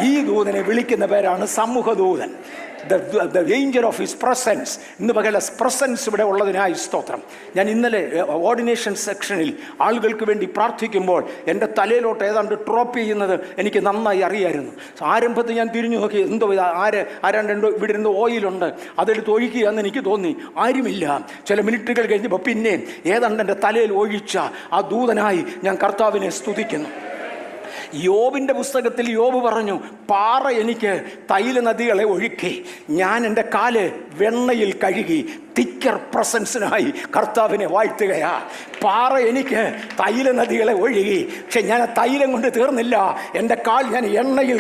ഈ ദൂതനെ വിളിക്കുന്ന പേരാണ് സമൂഹദൂതൻ. the angel of his presence. ഇന്ന് പകല പ്രസൻസ് ഇവിടെ ഉള്ളതിനായി സ്തോത്രം. ഞാൻ ഇന്നലെ ഓർഡിനേഷൻ സെക്ഷനിൽ ആളുകൾക്ക് വേണ്ടി പ്രാർത്ഥിക്കുമ്പോൾ എൻ്റെ തലയിലോട്ട് ഏതാണ്ട് ഡ്രോപ്പ് ചെയ്യുന്നത് എനിക്ക് നന്നായി അറിയായിരുന്നു. ആരംഭത്തിൽ ഞാൻ തിരിഞ്ഞു നോക്കി, എന്തോ ആരാണ്ട് ഇവിടെ ഇരുന്ന് ഓയിലുണ്ട്, അതെടുത്ത് ഒഴിക്കുക എന്ന് എനിക്ക് തോന്നി. ആരുമില്ല. ചില മിനിറ്റുകൾ കഴിഞ്ഞപ്പോൾ പിന്നെ ഏതാണ്ട് എൻ്റെ തലയിൽ ഒഴിച്ച ആ ദൂതനായി ഞാൻ കർത്താവിനെ സ്തുതിക്കുന്നു. യോബിൻ്റെ പുസ്തകത്തിൽ യോബ് പറഞ്ഞു, പാറ എനിക്ക് തൈല നദികളെ ഒഴുക്കി, ഞാൻ എൻ്റെ കാല് വെണ്ണയിൽ കഴുകി. തിക്കർ പ്രസൻസിനായി കർത്താവിനെ വാഴ്ത്തുകയാ. പാറ എനിക്ക് തൈല നദികളെ ഒഴുകി, പക്ഷെ ഞാൻ തൈലം കൊണ്ട് തീർന്നില്ല. എൻ്റെ കാൽ ഞാൻ വെണ്ണയിൽ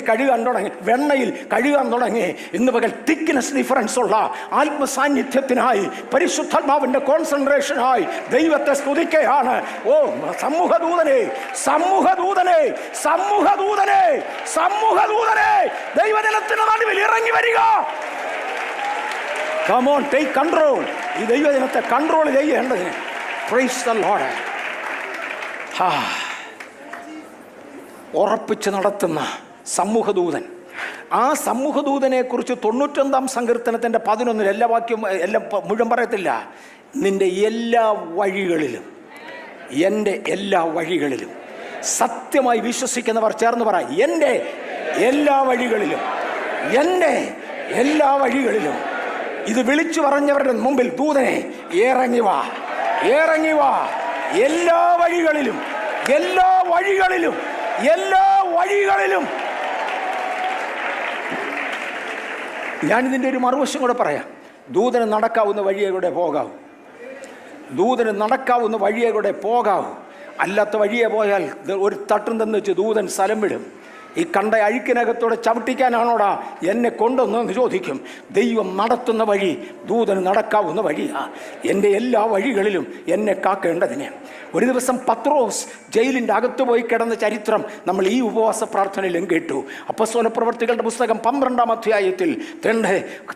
കഴുകാൻ തുടങ്ങി. ഇന്ന് പകൽ തിക്നെസ് ഡിഫറൻസ് ഉള്ള ആത്മസാന്നിധ്യത്തിനായി പരിശുദ്ധാത്മാവിൻ്റെ കോൺസെൻട്രേഷനായി ദൈവത്തെ സ്തുതിക്കുകയാണ്. ഓ സമൂഹദൂതനെ ദൈവജനത്തിന് നടുവിൽ ഇറങ്ങി വരിക. Come on, take control. ഈ ദൈവജനത്തെ കൺട്രോൾ ചെയ്യേണ്ടതിന് Praise the Lord. ഉറപ്പിച്ച് നടത്തുന്ന സമൂഹദൂതൻ. ആ സമൂഹദൂതനെ കുറിച്ച് 99-ാം സങ്കീർത്തനത്തിൻ്റെ 11 എല്ലാ വാക്യം എല്ലാം മുഴുവൻ പറയത്തില്ല. നിന്റെ എല്ലാ വഴികളിലും, എൻ്റെ എല്ലാ വഴികളിലും. സത്യമായി വിശ്വസിക്കുന്നവർ ചേർന്ന് പറ, എൻ്റെ എല്ലാ വഴികളിലും, എൻ്റെ എല്ലാ വഴികളിലും. ഇത് വിളിച്ചു പറഞ്ഞവരുടെ മുമ്പിൽ ദൂതനെ ഇറങ്ങി വാ എല്ലാ വഴികളിലും, എല്ലാ വഴികളിലും, എല്ലാ വഴികളിലും. ഞാനിതിൻ്റെ ഒരു മറുവശം കൂടെ പറയാം. ദൂതന് നടക്കാവുന്ന വഴിയെ കൂടെ പോകാവൂ. അല്ലാത്ത വഴിയെ പോയാൽ ഒരു തട്ടും തന്നു വെച്ച് ദൂതൻ സ്ഥലം വിടും. ഈ കണ്ട അഴുക്കിനകത്തോടെ ചവിട്ടിക്കാനാണോടാ എന്നെ കൊണ്ടുവന്നെന്ന് ചോദിക്കും. ദൈവം നടത്തുന്ന വഴി ദൂതന് നടക്കാവുന്ന വഴിയാ. എൻ്റെ എല്ലാ വഴികളിലും എന്നെ കാക്കേണ്ടതിന്. ഒരു ദിവസം പത്രോസ് ജയിലിൻ്റെ അകത്ത് പോയി കിടന്ന ചരിത്രം നമ്മൾ ഈ ഉപവാസ പ്രാർത്ഥനയിലും കേട്ടു. അപ്പോസ്തലപ്രവൃത്തികളുടെ പുസ്തകം 12-ാം അധ്യായത്തിൽ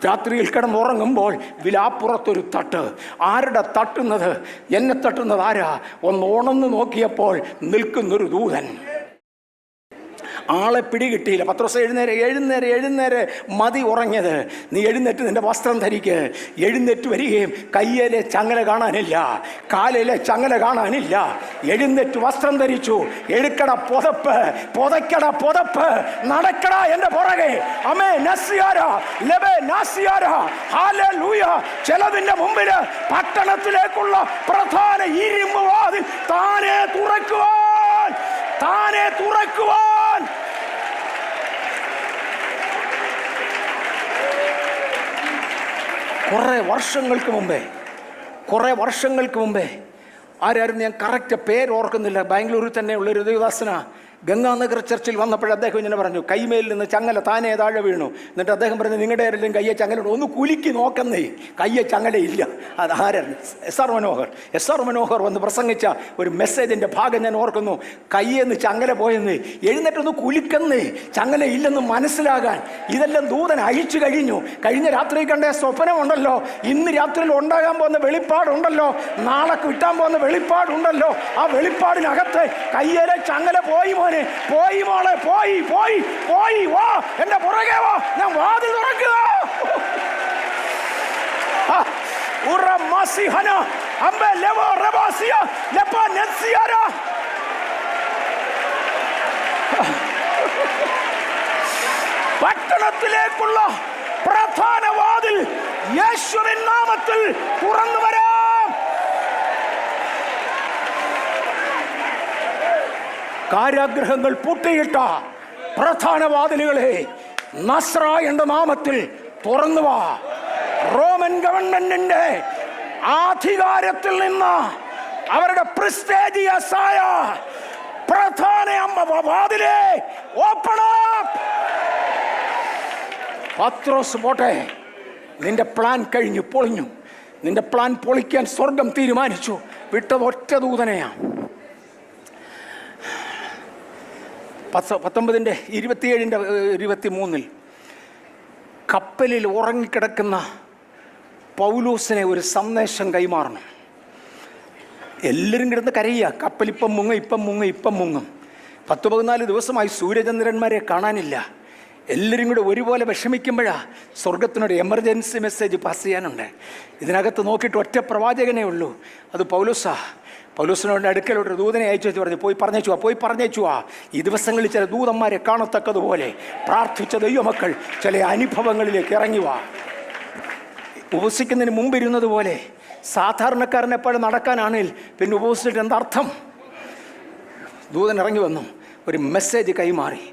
രാത്രിയിൽ കിടന്നുറങ്ങുമ്പോൾ വിലാപ്പുറത്തൊരു തട്ട്. ആരുടെ തട്ടുന്നത്? എന്നെ തട്ടുന്നത് ആരാ? ഒന്ന് ഉണർന്നു നോക്കിയപ്പോൾ നിൽക്കുന്നൊരു ദൂതൻ. ആളെ പിടികിട്ടിയില്ല. പത്രോസ് എഴുന്നേരെ മതി ഉറങ്ങിയത്, നീ എഴുന്നേറ്റ് നിന്റെ വസ്ത്രം ധരിക്ക്. എഴുന്നേറ്റ് വരികയും കയ്യിലെ ചങ്ങല കാണാനില്ല, കാലിലെ ചങ്ങല കാണാനില്ല. എഴുന്നേറ്റ് വസ്ത്രം ധരിച്ചു. എടുക്കട പുതപ്പ്, പുതയ്ക്കട പുതപ്പ്, നടക്കട എൻ്റെ പുറകെ. അമേ നസിയാര ലബേ നാസിയാര ഹല്ലേലൂയ. ചിലതിൻ്റെ മുമ്പില് പട്ടണത്തിലേക്കുള്ള പ്രധാന ഇരുമ്പ് വാതിൽ താനെ തുറക്കുവാൻ കുറേ വർഷങ്ങൾക്ക് മുമ്പേ ആരായിരുന്നു, ഞാൻ കറക്റ്റ് പേര് ഓർക്കുന്നില്ല, ബാംഗ്ലൂരിൽ തന്നെ ഉള്ളൊരു ദേവദാസനാ. ഗംഗാനഗർ ചർച്ചിൽ വന്നപ്പോൾ അദ്ദേഹം ഇങ്ങനെ പറഞ്ഞു, കൈമേൽ നിന്ന് ചങ്ങല താനേ താഴെ വീണു. എന്നിട്ട് അദ്ദേഹം പറഞ്ഞു, നിങ്ങളുടെ ആരെങ്കിലും കയ്യെ ചങ്ങലുണ്ട്, ഒന്ന് കുലുക്കി നോക്കുന്നേ. കയ്യെ ചങ്ങലയില്ല. അത് ആരായിരുന്നു? എസ് ആർ മനോഹർ വന്ന് പ്രസംഗിച്ച ഒരു മെസ്സേജിൻ്റെ ഭാഗം ഞാൻ ഓർക്കുന്നു. കയ്യെന്ന് ചങ്ങല പോയെന്ന്, എഴുന്നേറ്റൊന്ന് കുലുക്കുന്നേ, ചങ്ങല ഇല്ലെന്ന് മനസ്സിലാകാൻ. ഇതെല്ലാം ദൂതൻ അഴിച്ചു കഴിഞ്ഞു. കഴിഞ്ഞ രാത്രി കണ്ട സ്വപ്നമുണ്ടല്ലോ, ഇന്ന് രാത്രിയിൽ ഉണ്ടാകാൻ പോകുന്ന വെളിപ്പാടുണ്ടല്ലോ, നാളെ കിട്ടാൻ പോകുന്ന വെളിപ്പാടുണ്ടല്ലോ. ആ വെളിപ്പാടിനകത്ത് കയ്യിലെ ചങ്ങല പോയി മോനെ, പോയി മോളെ, പോയി വാ എന്റെ പുറകെ വാ, ഞാൻ വാതിൽ തുറക്കുക. പട്ടണത്തിലേക്കുള്ള പ്രധാന വാതിൽ യേശുവിൻ നാമത്തിൽ തുറന്നു വരാം. കാരാഗ്രഹങ്ങൾ പൂട്ടിയിട്ട പ്രധാന വാതിലുകളെ നസ്രായന്റെ നാമത്തിൽ തുറന്നുവാ. റോമൻ ഗവൺമെന്റിന്റെ അധികാരത്തിൽ നിന്ന് അവരുടെ പ്രസ്റ്റീജിയസ് ആയ പ്രധാന വാതിലെ ഓപ്പൺ അപ്പ്. പത്രോസ് പോട്ടെ, നിന്റെ പ്ലാൻ കഴിഞ്ഞു, പൊളിഞ്ഞു. നിന്റെ പ്ലാൻ പൊളിക്കാൻ സ്വർഗം തീരുമാനിച്ചു. വിട്ടത് ഒറ്റ ദൂതനെയാണ്. 19-27-23 കപ്പലിൽ ഉറങ്ങിക്കിടക്കുന്ന പൗലോസിനെ ഒരു സന്ദേശം കൈമാറണം. എല്ലാവരും കിടന്ന് കരയുക, കപ്പലിപ്പം മുങ്ങും. 10-14 ദിവസമായി സൂര്യചന്ദ്രന്മാരെ കാണാനില്ല. എല്ലാവരും കൂടെ ഒരുപോലെ വിഷമിക്കുമ്പോഴാണ് സ്വർഗത്തിനൊരു എമർജൻസി മെസ്സേജ് പാസ് ചെയ്യാനുണ്ട്. ഇതിനകത്ത് നോക്കിയിട്ട് ഒറ്റ പ്രവാചകനേ ഉള്ളൂ, അത് പൗലോസാ. പൗലോസിനോട് അടുക്കലോട്ട് ദൂതനെ അയച്ചു വെച്ച് പറഞ്ഞു, പോയി പറഞ്ഞേച്ചുവാ. ഈ ദിവസങ്ങളിൽ ചില ദൂതന്മാരെ കാണത്തക്കതുപോലെ പ്രാർത്ഥിച്ച ദൈവമക്കൾ ചില അനുഭവങ്ങളിലേക്ക് ഇറങ്ങിവാ. ഉപവസിക്കുന്നതിന് മുമ്പ് ഇരുന്നത് പോലെ സാധാരണക്കാരൻ എപ്പോഴും നടക്കാനാണെങ്കിൽ പിന്നെ ഉപവസിച്ചിട്ട് എന്താർത്ഥം? ദൂതൻ ഇറങ്ങി വന്നു, ഒരു മെസ്സേജ് കൈമാറി.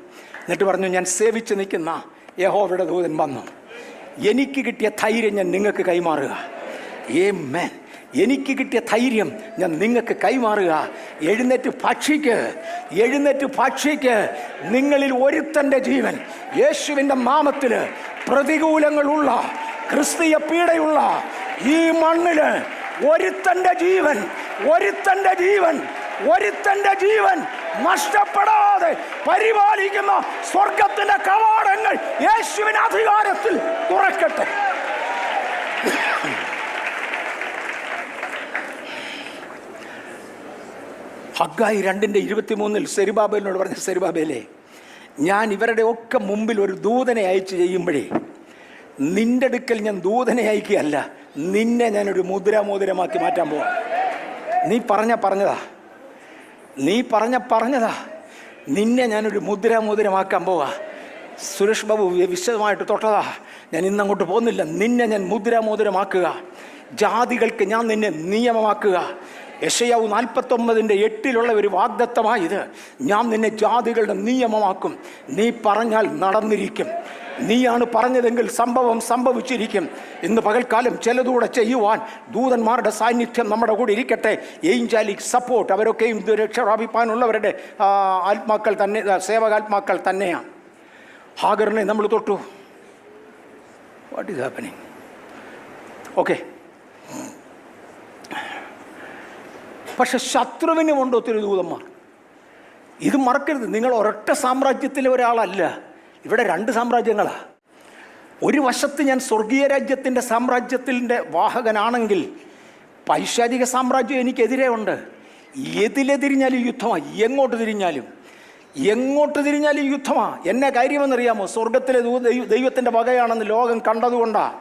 എന്നിട്ട് പറഞ്ഞു, ഞാൻ സേവിച്ച് നിൽക്കുന്ന യഹോവയുടെ ദൂതൻ വന്നു. എനിക്ക് കിട്ടിയ ധൈര്യം ഞാൻ നിങ്ങൾക്ക് കൈമാറുക. ആമേൻ. എനിക്ക് കിട്ടിയ ധൈര്യം ഞാൻ നിങ്ങൾക്ക് കൈമാറുക. എഴുന്നേറ്റ് ഭക്ഷിക്ക്. നിങ്ങളിൽ ഒരുത്തൻ്റെ ജീവൻ യേശുവിൻ്റെ നാമത്തിൽ പ്രതികൂലങ്ങളുള്ള ക്രിസ്തീയ പീഡയുള്ള ഈ മണ്ണില് ഒരുത്തൻ്റെ ജീവൻ നഷ്ടപ്പെടാതെ പരിപാലിക്കുന്ന സ്വർഗത്തിന്റെ കവാടങ്ങൾ യേശുവിന്റെ അധികാരത്തിൽ തുറക്കട്ടെ. ഹഗ്ഗായി 2:23 സെരുബാബേലിനോട് പറഞ്ഞ, സെരുബാബേലേ, ഞാൻ ഇവരുടെ ഒക്കെ മുമ്പിൽ ഒരു ദൂതനെ അയച്ചു ചെയ്യുമ്പോഴേ നിന്റെ അടുക്കൽ ഞാൻ ദൂതനെ അയക്കുകയല്ല, നിന്നെ ഞാനൊരു മോതിരമാക്കി മാറ്റാൻ പോവാ. നീ പറഞ്ഞതാ, നിന്നെ ഞാനൊരു മോതിരമാക്കാൻ പോവാ. സുരേഷ് ബാബു വിശദമായിട്ട് തൊട്ടതാ, ഞാൻ ഇന്നങ്ങോട്ട് പോകുന്നില്ല. നിന്നെ ഞാൻ മോതിരമാക്കുക, ജാതികൾക്ക് ഞാൻ നിന്നെ നിയമമാക്കുക. യെശയ്യാവ് 49:8 ഒരു വാഗ്ദത്തമായത്, ഞാൻ നിന്നെ ജാതികളുടെ നിയമമാക്കും. നീ പറഞ്ഞാൽ നടന്നിരിക്കും. നീയാണ് പറഞ്ഞതെങ്കിൽ സംഭവം സംഭവിച്ചിരിക്കും. ഇന്ന് പകൽക്കാലം ചിലതൂടെ ചെയ്യുവാൻ ദൂതന്മാരുടെ സാന്നിധ്യം നമ്മുടെ കൂടെ ഇരിക്കട്ടെ. ഏഞ്ചാലിക് സപ്പോർട്ട്, അവരൊക്കെയും രക്ഷ പ്രാപിപ്പാനുള്ളവരുടെ ആത്മാക്കൾ തന്നെ, സേവകാത്മാക്കൾ തന്നെയാണ്. ഹാഗറിനെ നമ്മൾ തൊട്ടു. What is happening? ഓക്കെ, പക്ഷെ ശത്രുവിനുമുണ്ട് ഒത്തിരി ദൂതന്മാർ. ഇത് മറക്കരുത്. നിങ്ങൾ ഒരൊറ്റ സാമ്രാജ്യത്തിലെ ഒരാളല്ല, ഇവിടെ 2 സാമ്രാജ്യങ്ങളാണ്. ഒരു വശത്ത് ഞാൻ സ്വർഗീയ രാജ്യത്തിൻ്റെ സാമ്രാജ്യത്തിൻ്റെ വാഹകനാണെങ്കിൽ പൈശാചിക സാമ്രാജ്യം എനിക്കെതിരെ ഉണ്ട്. എതിലെതിരിഞ്ഞാലും യുദ്ധമാണ്, എങ്ങോട്ട് തിരിഞ്ഞാലും യുദ്ധമാണ്. എന്നെ കാര്യമെന്നറിയാമോ? സ്വർഗത്തിലെ ദൈവത്തിൻ്റെ വകയാണെന്ന് ലോകം കണ്ടതുകൊണ്ടാണ്.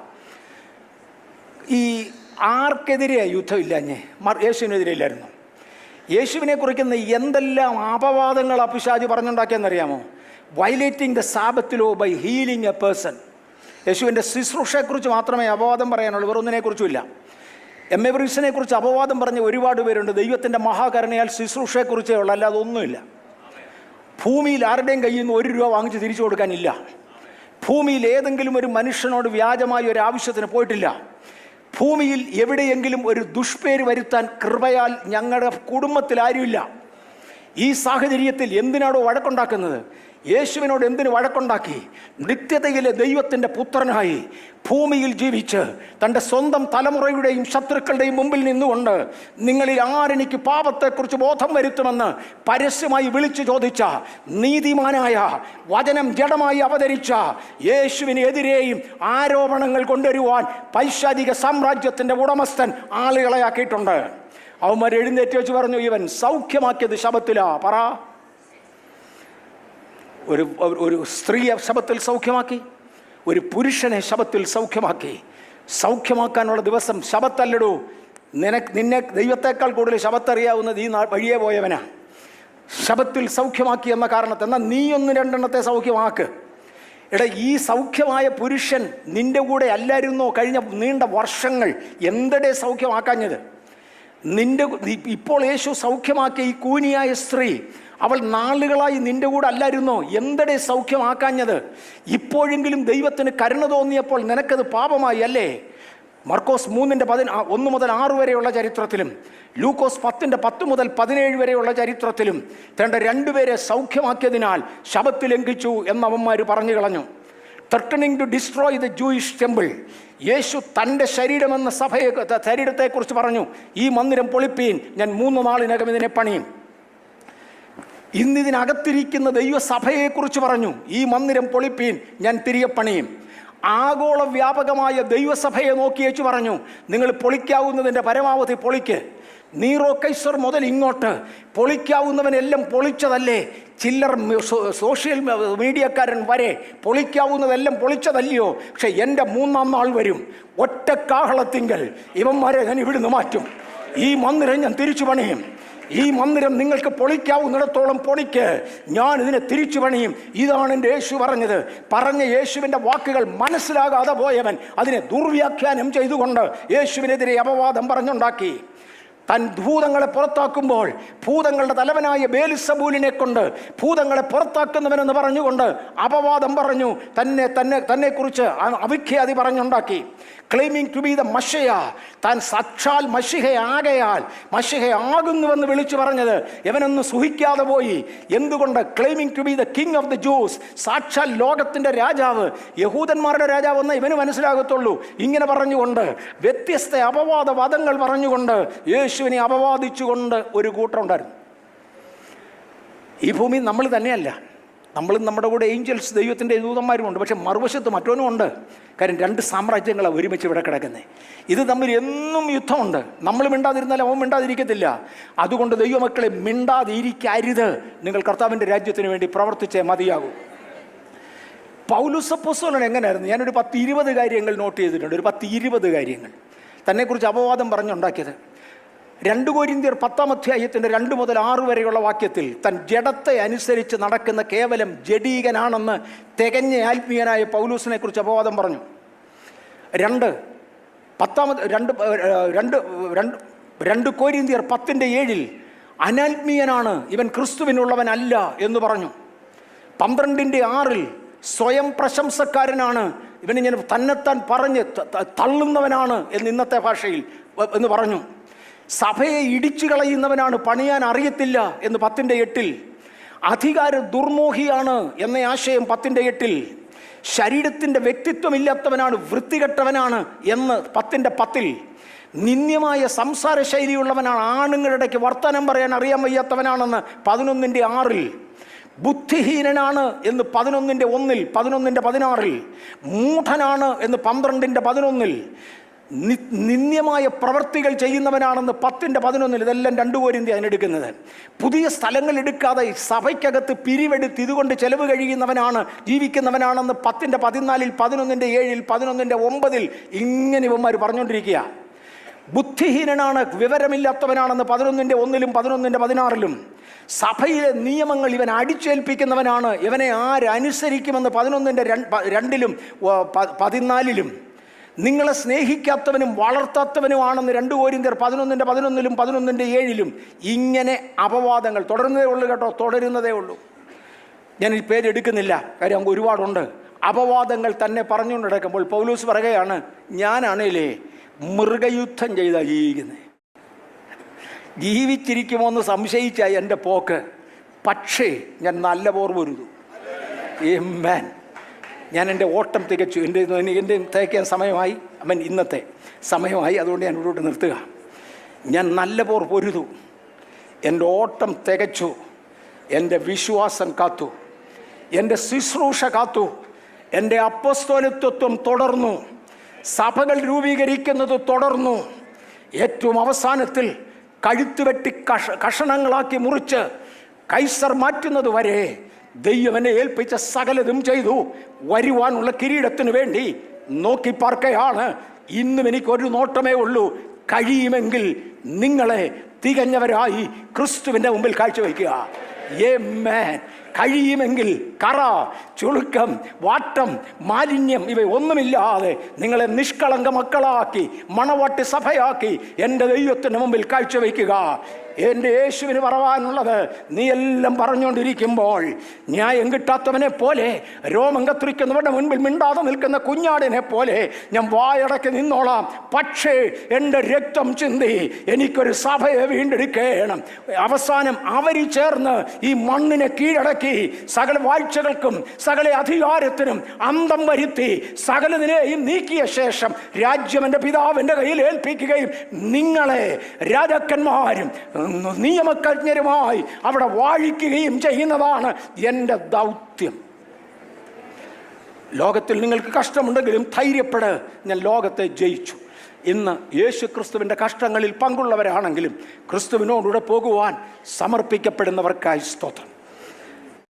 ഈ ആർക്കെതിരെയാണ് യുദ്ധമില്ലാഞ്ഞേ? യേശുവിനെതിരെ ഇല്ലായിരുന്നു. യേശുവിനെ കുറിക്കുന്ന എന്തെല്ലാം അപവാദങ്ങൾ പിശാച് പറഞ്ഞുണ്ടാക്കിയെന്നറിയാമോ? Violating the Sabbath law by healing a person. യേശുവിൻ്റെ ശുശ്രൂഷയെക്കുറിച്ച് മാത്രമേ അപവാദം പറയാനുള്ളൂ, വേറൊന്നിനെക്കുറിച്ചുമില്ല. എം എ ബ്രൂസിനെ കുറിച്ച് അപവാദം പറഞ്ഞ ഒരുപാട് പേരുണ്ട്. ദൈവത്തിൻ്റെ മഹാകരുണയാൽ ശുശ്രൂഷയെക്കുറിച്ചേ ഉള്ളൂ, അല്ലാതെ ഒന്നുമില്ല. ഭൂമിയിൽ ആരുടെയും കയ്യിൽ നിന്ന് 1 രൂപ വാങ്ങിച്ച് തിരിച്ചു കൊടുക്കാനില്ല. ഭൂമിയിൽ ഏതെങ്കിലും ഒരു മനുഷ്യനോട് വ്യാജമായ ഒരു ആവശ്യത്തിന് പോയിട്ടില്ല. ഭൂമിയിൽ എവിടെയെങ്കിലും ഒരു ദുഷ്പേര് വരുത്താൻ കൃപയാൽ ഞങ്ങളുടെ കുടുംബത്തിൽ ആരുമില്ല. ഈ സാഹചര്യത്തിൽ എന്തിനാണോ വഴക്കുണ്ടാക്കുന്നത്? യേശുവിനോട് എന്തിനു വഴക്കുണ്ടാക്കി? നിത്യതയിലെ ദൈവത്തിൻ്റെ പുത്രനായി ഭൂമിയിൽ ജീവിച്ച് തൻ്റെ സ്വന്തം തലമുറയുടെയും ശത്രുക്കളുടെയും മുമ്പിൽ നിന്നുകൊണ്ട് നിങ്ങളിൽ ആരെനിക്ക് പാപത്തെക്കുറിച്ച് ബോധം വരുത്തുമെന്ന് പരസ്യമായി വിളിച്ചു ചോദിച്ച നീതിമാനായ വചനം ജഡമായി അവതരിച്ച യേശുവിനെതിരെയും ആരോപണങ്ങൾ കൊണ്ടുവരുവാൻ പൈശാചിക സാമ്രാജ്യത്തിൻ്റെ ഉടമസ്ഥൻ ആളുകളെയാക്കിയിട്ടുണ്ട്. അവന്മാർ എഴുന്നേറ്റ് വെച്ച് പറഞ്ഞു, ഇവൻ സൗഖ്യമാക്കിയത് ശബത്തിലാ. പറ. ഒരു സ്ത്രീയെ ശബത്തിൽ സൗഖ്യമാക്കി, ഒരു പുരുഷനെ ശബത്തിൽ സൗഖ്യമാക്കി. സൗഖ്യമാക്കാനുള്ള ദിവസം ശബത്തല്ലടൂ. നിന്നെ ദൈവത്തെക്കാൾ കൂടുതൽ ശബത്തറിയാവുന്നത് ഈ വഴിയെ പോയവനാ. ശബത്തിൽ സൗഖ്യമാക്കി എന്ന കാരണത്തെ, എന്നാൽ നീ 1-2 സൗഖ്യമാക്ക്. എടാ, ഈ സൗഖ്യമായ പുരുഷൻ നിന്റെ കൂടെ അല്ലായിരുന്നോ കഴിഞ്ഞ നീണ്ട വർഷങ്ങൾ? എന്തടെ സൗഖ്യമാക്കാഞ്ഞത്? ഇപ്പോൾ യേശു സൗഖ്യമാക്കിയ ഈ കൂനിയായ സ്ത്രീ, അവൾ നാളുകളായി നിന്റെ കൂടെ അല്ലായിരുന്നോ? എന്തടെ സൗഖ്യമാക്കാഞ്ഞത്? ഇപ്പോഴെങ്കിലും ദൈവത്തിന് കരുണ തോന്നിയപ്പോൾ നിനക്കത് പാപമായി അല്ലേ? മർക്കോസ് 3:1 മുതൽ 6 വരെയുള്ള ചരിത്രത്തിലും ലൂക്കോസ് 10:10 മുതൽ 17 വരെയുള്ള ചരിത്രത്തിലും 2 പേരെ സൗഖ്യമാക്കിയതിനാൽ ശബത്ത് ലംഘിച്ചു എന്നവന്മാർ പറഞ്ഞു കളഞ്ഞു. Threatening to destroy the Jewish temple. യേശു തൻ്റെ ശരീരമെന്ന ശരീരത്തെക്കുറിച്ച് പറഞ്ഞു, ഈ മന്ദിരം പൊളിപ്പീൻ, ഞാൻ 3 നാളിനകം ഇതിനെ പണിയും. ഇന്നിതിനകത്തിരിക്കുന്ന ദൈവസഭയെക്കുറിച്ച് പറഞ്ഞു, ഈ മന്ദിരം പൊളിപ്പീൻ, ഞാൻ തിരികെ പണിയും. ആഗോള വ്യാപകമായ ദൈവസഭയെ നോക്കിയേച്ചു പറഞ്ഞു, നിങ്ങൾ പൊളിക്കാവുന്നതിൻ്റെ പരമാവധി പൊളിക്ക്. നീറോ കൈസർ മുതൽ ഇങ്ങോട്ട് പൊളിക്കാവുന്നവനെല്ലാം പൊളിച്ചതല്ലേ? ചില്ലർ സോഷ്യൽ മീഡിയക്കാരൻ വരെ പൊളിക്കാവുന്നതെല്ലാം പൊളിച്ചതല്ലയോ? പക്ഷെ എൻ്റെ 3-ാം നാൾ വരും, ഒറ്റക്കാഹളത്തിങ്കൽ ഇവന്മാരെ ഞാൻ ഇവിടുന്ന് മാറ്റും. ഈ മന്ദിരം ഞാൻ തിരിച്ചു പണിയും. ഈ മന്ദിരം നിങ്ങൾക്ക് പൊളിക്കാവുന്നിടത്തോളം പൊളിക്ക്, ഞാൻ ഇതിനെ തിരിച്ചു പണിയും. ഇതാണ് എൻ്റെ യേശു പറഞ്ഞത്. പറഞ്ഞ യേശുവിൻ്റെ വാക്കുകൾ മനസ്സിലാകാതെ പോയവൻ അതിനെ ദുർവ്യാഖ്യാനം ചെയ്തുകൊണ്ട് യേശുവിനെതിരെ അപവാദം പറഞ്ഞുണ്ടാക്കി. താൻ ഭൂതങ്ങളെ പുറത്താക്കുമ്പോൾ ഭൂതങ്ങളുടെ തലവനായ ബേൽസബൂലിനെ കൊണ്ട് ഭൂതങ്ങളെ പുറത്താക്കുന്നവനെന്ന് പറഞ്ഞുകൊണ്ട് അപവാദം പറഞ്ഞു, തന്നെക്കുറിച്ച് അവിഖ്യാതി പറഞ്ഞുണ്ടാക്കി. ക്ലെയിമിങ് ടു ബി ദ മഷിഹ, താൻ സാക്ഷാൽ മഷിഹയാകയാൽ മഷിഹയാകുന്നുവെന്ന് വിളിച്ചു പറഞ്ഞത് ഇവനൊന്ന് സുഹിക്കാതെ പോയി. എന്തുകൊണ്ട്? Claiming to be the king of the Jews, സാക്ഷാൽ ലോകത്തിൻ്റെ രാജാവ്, യഹൂദന്മാരുടെ രാജാവെന്ന് ഇവന് മനസ്സിലാകത്തുള്ളൂ. ഇങ്ങനെ പറഞ്ഞുകൊണ്ട് വ്യത്യസ്ത അപവാദവാദങ്ങൾ പറഞ്ഞുകൊണ്ട് യേശുവിനെ അപവാദിച്ചുകൊണ്ട് ഒരു കൂട്ടമുണ്ടായിരുന്നു. ഈ ഭൂമി നമ്മൾ തന്നെയല്ല, നമ്മളും നമ്മുടെ കൂടെ ഏഞ്ചൽസ്, ദൈവത്തിൻ്റെ ദൂതന്മാരുമുണ്ട്. പക്ഷെ മറുവശത്ത് മറ്റൊന്നും ഉണ്ട്. കാര്യം 2 സാമ്രാജ്യങ്ങളാണ് ഒരുമിച്ച് ഇവിടെ കിടക്കുന്നത്. ഇത് തമ്മിൽ എന്നും യുദ്ധമുണ്ട്. നമ്മൾ മിണ്ടാതിരുന്നാലും അവൻ മിണ്ടാതിരിക്കത്തില്ല. അതുകൊണ്ട് ദൈവമക്കളെ, മിണ്ടാതിരിക്കരുത്. നിങ്ങൾ കർത്താവിൻ്റെ രാജ്യത്തിന് വേണ്ടി പ്രവർത്തിച്ചേ മതിയാകൂ. പൗലോസ് അപ്പോസ്തലൻ എങ്ങനെയായിരുന്നു? ഞാനൊരു 10-20 കാര്യങ്ങൾ നോട്ട് ചെയ്തിട്ടുണ്ട്. ഒരു 10-20 കാര്യങ്ങൾ തന്നെക്കുറിച്ച് അപവാദം പറഞ്ഞുണ്ടാക്കിയത്. 2 കൊരിന്ത്യർ 10-ാം അധ്യായത്തിൻ്റെ 2 മുതൽ 6 വരെയുള്ള വാക്യത്തിൽ താൻ ജഡത്തെ അനുസരിച്ച് നടക്കുന്ന കേവലം ജഡീകനാണെന്ന് തികഞ്ഞ ആത്മീയനായ പൗലോസിനെ കുറിച്ച് അപവാദം പറഞ്ഞു. 2 കൊരിന്ത്യർ 10:7 അനാത്മീയനാണ് ഇവൻ, ക്രിസ്തുവിനുള്ളവനല്ല എന്ന് പറഞ്ഞു. 12:6 സ്വയം പ്രശംസക്കാരനാണ്, ഇവനിങ്ങനെ തന്നെത്താൻ പറഞ്ഞ് തള്ളുന്നവനാണ് എന്ന് ഇന്നത്തെ ഭാഷയിൽ എന്ന് പറഞ്ഞു. സഭയെ ഇടിച്ചു കളയുന്നവനാണ്, പണിയാൻ അറിയത്തില്ല എന്ന് 10:8. അധികാര ദുർമോഹിയാണ് എന്ന ആശയം 10:8. ശരീരത്തിൻ്റെ വ്യക്തിത്വമില്ലാത്തവനാണ്, വൃത്തികെട്ടവനാണ് എന്ന് 10:10. നിന്ദ്യമായ സംസാര ശൈലിയുള്ളവനാണ്, ആണുങ്ങളുടെ ഇടയ്ക്ക് വർത്തമാനം പറയാൻ അറിയാൻ വയ്യാത്തവനാണെന്ന് 11:6. ബുദ്ധിഹീനനാണ് എന്ന് 11:1, 11:16. മൂഢനാണ് എന്ന് 12:11. നിന്ദ്യമായ പ്രവർത്തികൾ ചെയ്യുന്നവനാണെന്ന് 10:11. ഇതെല്ലാം 2 കോരിന്ത്യർ അതിനെടുക്കുന്നത്. പുതിയ സ്ഥലങ്ങൾ എടുക്കാതെ സഭയ്ക്കകത്ത് പിരിവെടുത്ത് ഇതുകൊണ്ട് ചെലവ് കഴിയുന്നവനാണ്, ജീവിക്കുന്നവനാണെന്ന് 10:14, 11:7, 11:9. ഇങ്ങനെ ഇവന്മാർ പറഞ്ഞുകൊണ്ടിരിക്കുക. ബുദ്ധിഹീനനാണ്, വിവരമില്ലാത്തവനാണെന്ന് 11:1, 11:16. സഭയിലെ നിയമങ്ങൾ ഇവൻ അടിച്ചേൽപ്പിക്കുന്നവനാണ്, ഇവനെ ആരനുസരിക്കുമെന്ന് 11:2, 14. നിങ്ങളെ സ്നേഹിക്കാത്തവനും വളർത്താത്തവനുമാണെന്ന് 2 കോരിന്ത്യർ 11:11, 11:7. ഇങ്ങനെ അപവാദങ്ങൾ തുടരുന്നതേ ഉള്ളൂ കേട്ടോ, തുടരുന്നതേ ഉള്ളൂ. ഞാൻ ഈ പേരെടുക്കുന്നില്ല, കാര്യം ഒരുപാടുണ്ട്. അപവാദങ്ങൾ തന്നെ പറഞ്ഞുകൊണ്ട് നടക്കുമ്പോൾ പൗലോസ് പറയുകയാണ്, ഞാനാണേലേ മൃഗയുദ്ധം ചെയ്താൽ ജീവിക്കുന്നത്. ജീവിച്ചിരിക്കുമോ എന്ന് സംശയിച്ചായി എൻ്റെ പോക്ക്, പക്ഷേ ഞാൻ നല്ല പോർ പൊരുതു. ആമേൻ. ഞാൻ എൻ്റെ ഓട്ടം തികച്ചു. എൻ്റെ തേക്കാൻ സമയമായി, ഇന്നത്തെ സമയമായി, അതുകൊണ്ട് ഞാൻ ഇവിടോട്ട് നിർത്തുക. ഞാൻ നല്ല പോർ പൊരുതു, എൻ്റെ ഓട്ടം തികച്ചു, എൻ്റെ വിശ്വാസം കാത്തു, എൻ്റെ ശുശ്രൂഷ കാത്തു, എൻ്റെ അപ്പസ്തോലിത്വം തുടർന്നു, സഭകൾ രൂപീകരിക്കുന്നത് തുടർന്നു. ഏറ്റവും അവസാനത്തിൽ കഴുത്ത് വെട്ടി കഷണങ്ങളാക്കി മുറിച്ച് കൈസർ മാറ്റുന്നത് വരെ ദൈവം എന്നെ ഏൽപ്പിച്ച സകലതും ചെയ്തു. വരുവാനുള്ള കിരീടത്തിന് വേണ്ടി നോക്കി പാർക്കുകയാണ്. ഇന്നും എനിക്കൊരു നോട്ടമേ ഉള്ളൂ, കഴിയുമെങ്കിൽ നിങ്ങളെ തികഞ്ഞവരായി ക്രിസ്തുവിൻ്റെ മുമ്പിൽ കാഴ്ചവെക്കുക. ആമേൻ. കഴിയുമെങ്കിൽ കറ, ചുളുക്കം, വാട്ടം, മാലിന്യം ഇവയൊന്നുമില്ലാതെ നിങ്ങളെ നിഷ്കളങ്ക മക്കളാക്കി മണവാട്ടി സഭയാക്കി എൻ്റെ ദൈവത്തിന് മുമ്പിൽ കാഴ്ചവെക്കുക. എൻ്റെ യേശുവിന് പറയാനുള്ളത്, നീ എല്ലാം പറഞ്ഞുകൊണ്ടിരിക്കുമ്പോൾ ന്യായം കിട്ടാത്തവനെ പോലെ, രോമം കത്തിരിക്കുന്നവരുടെ മുൻപിൽ മിണ്ടാതെ നിൽക്കുന്ന കുഞ്ഞാടിനെ പോലെ ഞാൻ വായടക്കി നിന്നോളാം. പക്ഷേ എൻ്റെ രക്തം ചിന്തി എനിക്കൊരു സഭയെ വീണ്ടെടുക്കണം. അവസാനം അവരി ചേർന്ന് ഈ മണ്ണിനെ കീഴടക്കി സകല വാഴ്ചകൾക്കും സകല അധികാരത്തിനും അന്തം വരുത്തി സകലതിനെയും നീക്കിയ ശേഷം രാജ്യം എൻ്റെ പിതാവിൻ്റെ കയ്യിൽ ഏൽപ്പിക്കുകയും നിങ്ങളെ രാജാക്കന്മാരും നിയമജ്ഞരുമായി അവിടെ വാഴിക്കുകയും ചെയ്യുന്നതാണ് എൻ്റെ ദൗത്യം. ലോകത്തിൽ നിങ്ങൾക്ക് കഷ്ടമുണ്ടെങ്കിലും ധൈര്യപ്പെട്, ഞാൻ ലോകത്തെ ജയിച്ചു. ഇന്ന് യേശു ക്രിസ്തുവിൻ്റെ കഷ്ടങ്ങളിൽ പങ്കുള്ളവരാണെങ്കിലും ക്രിസ്തുവിനോടുകൂടെ പോകുവാൻ സമർപ്പിക്കപ്പെടുന്നവർക്കായി സ്തോത്രം.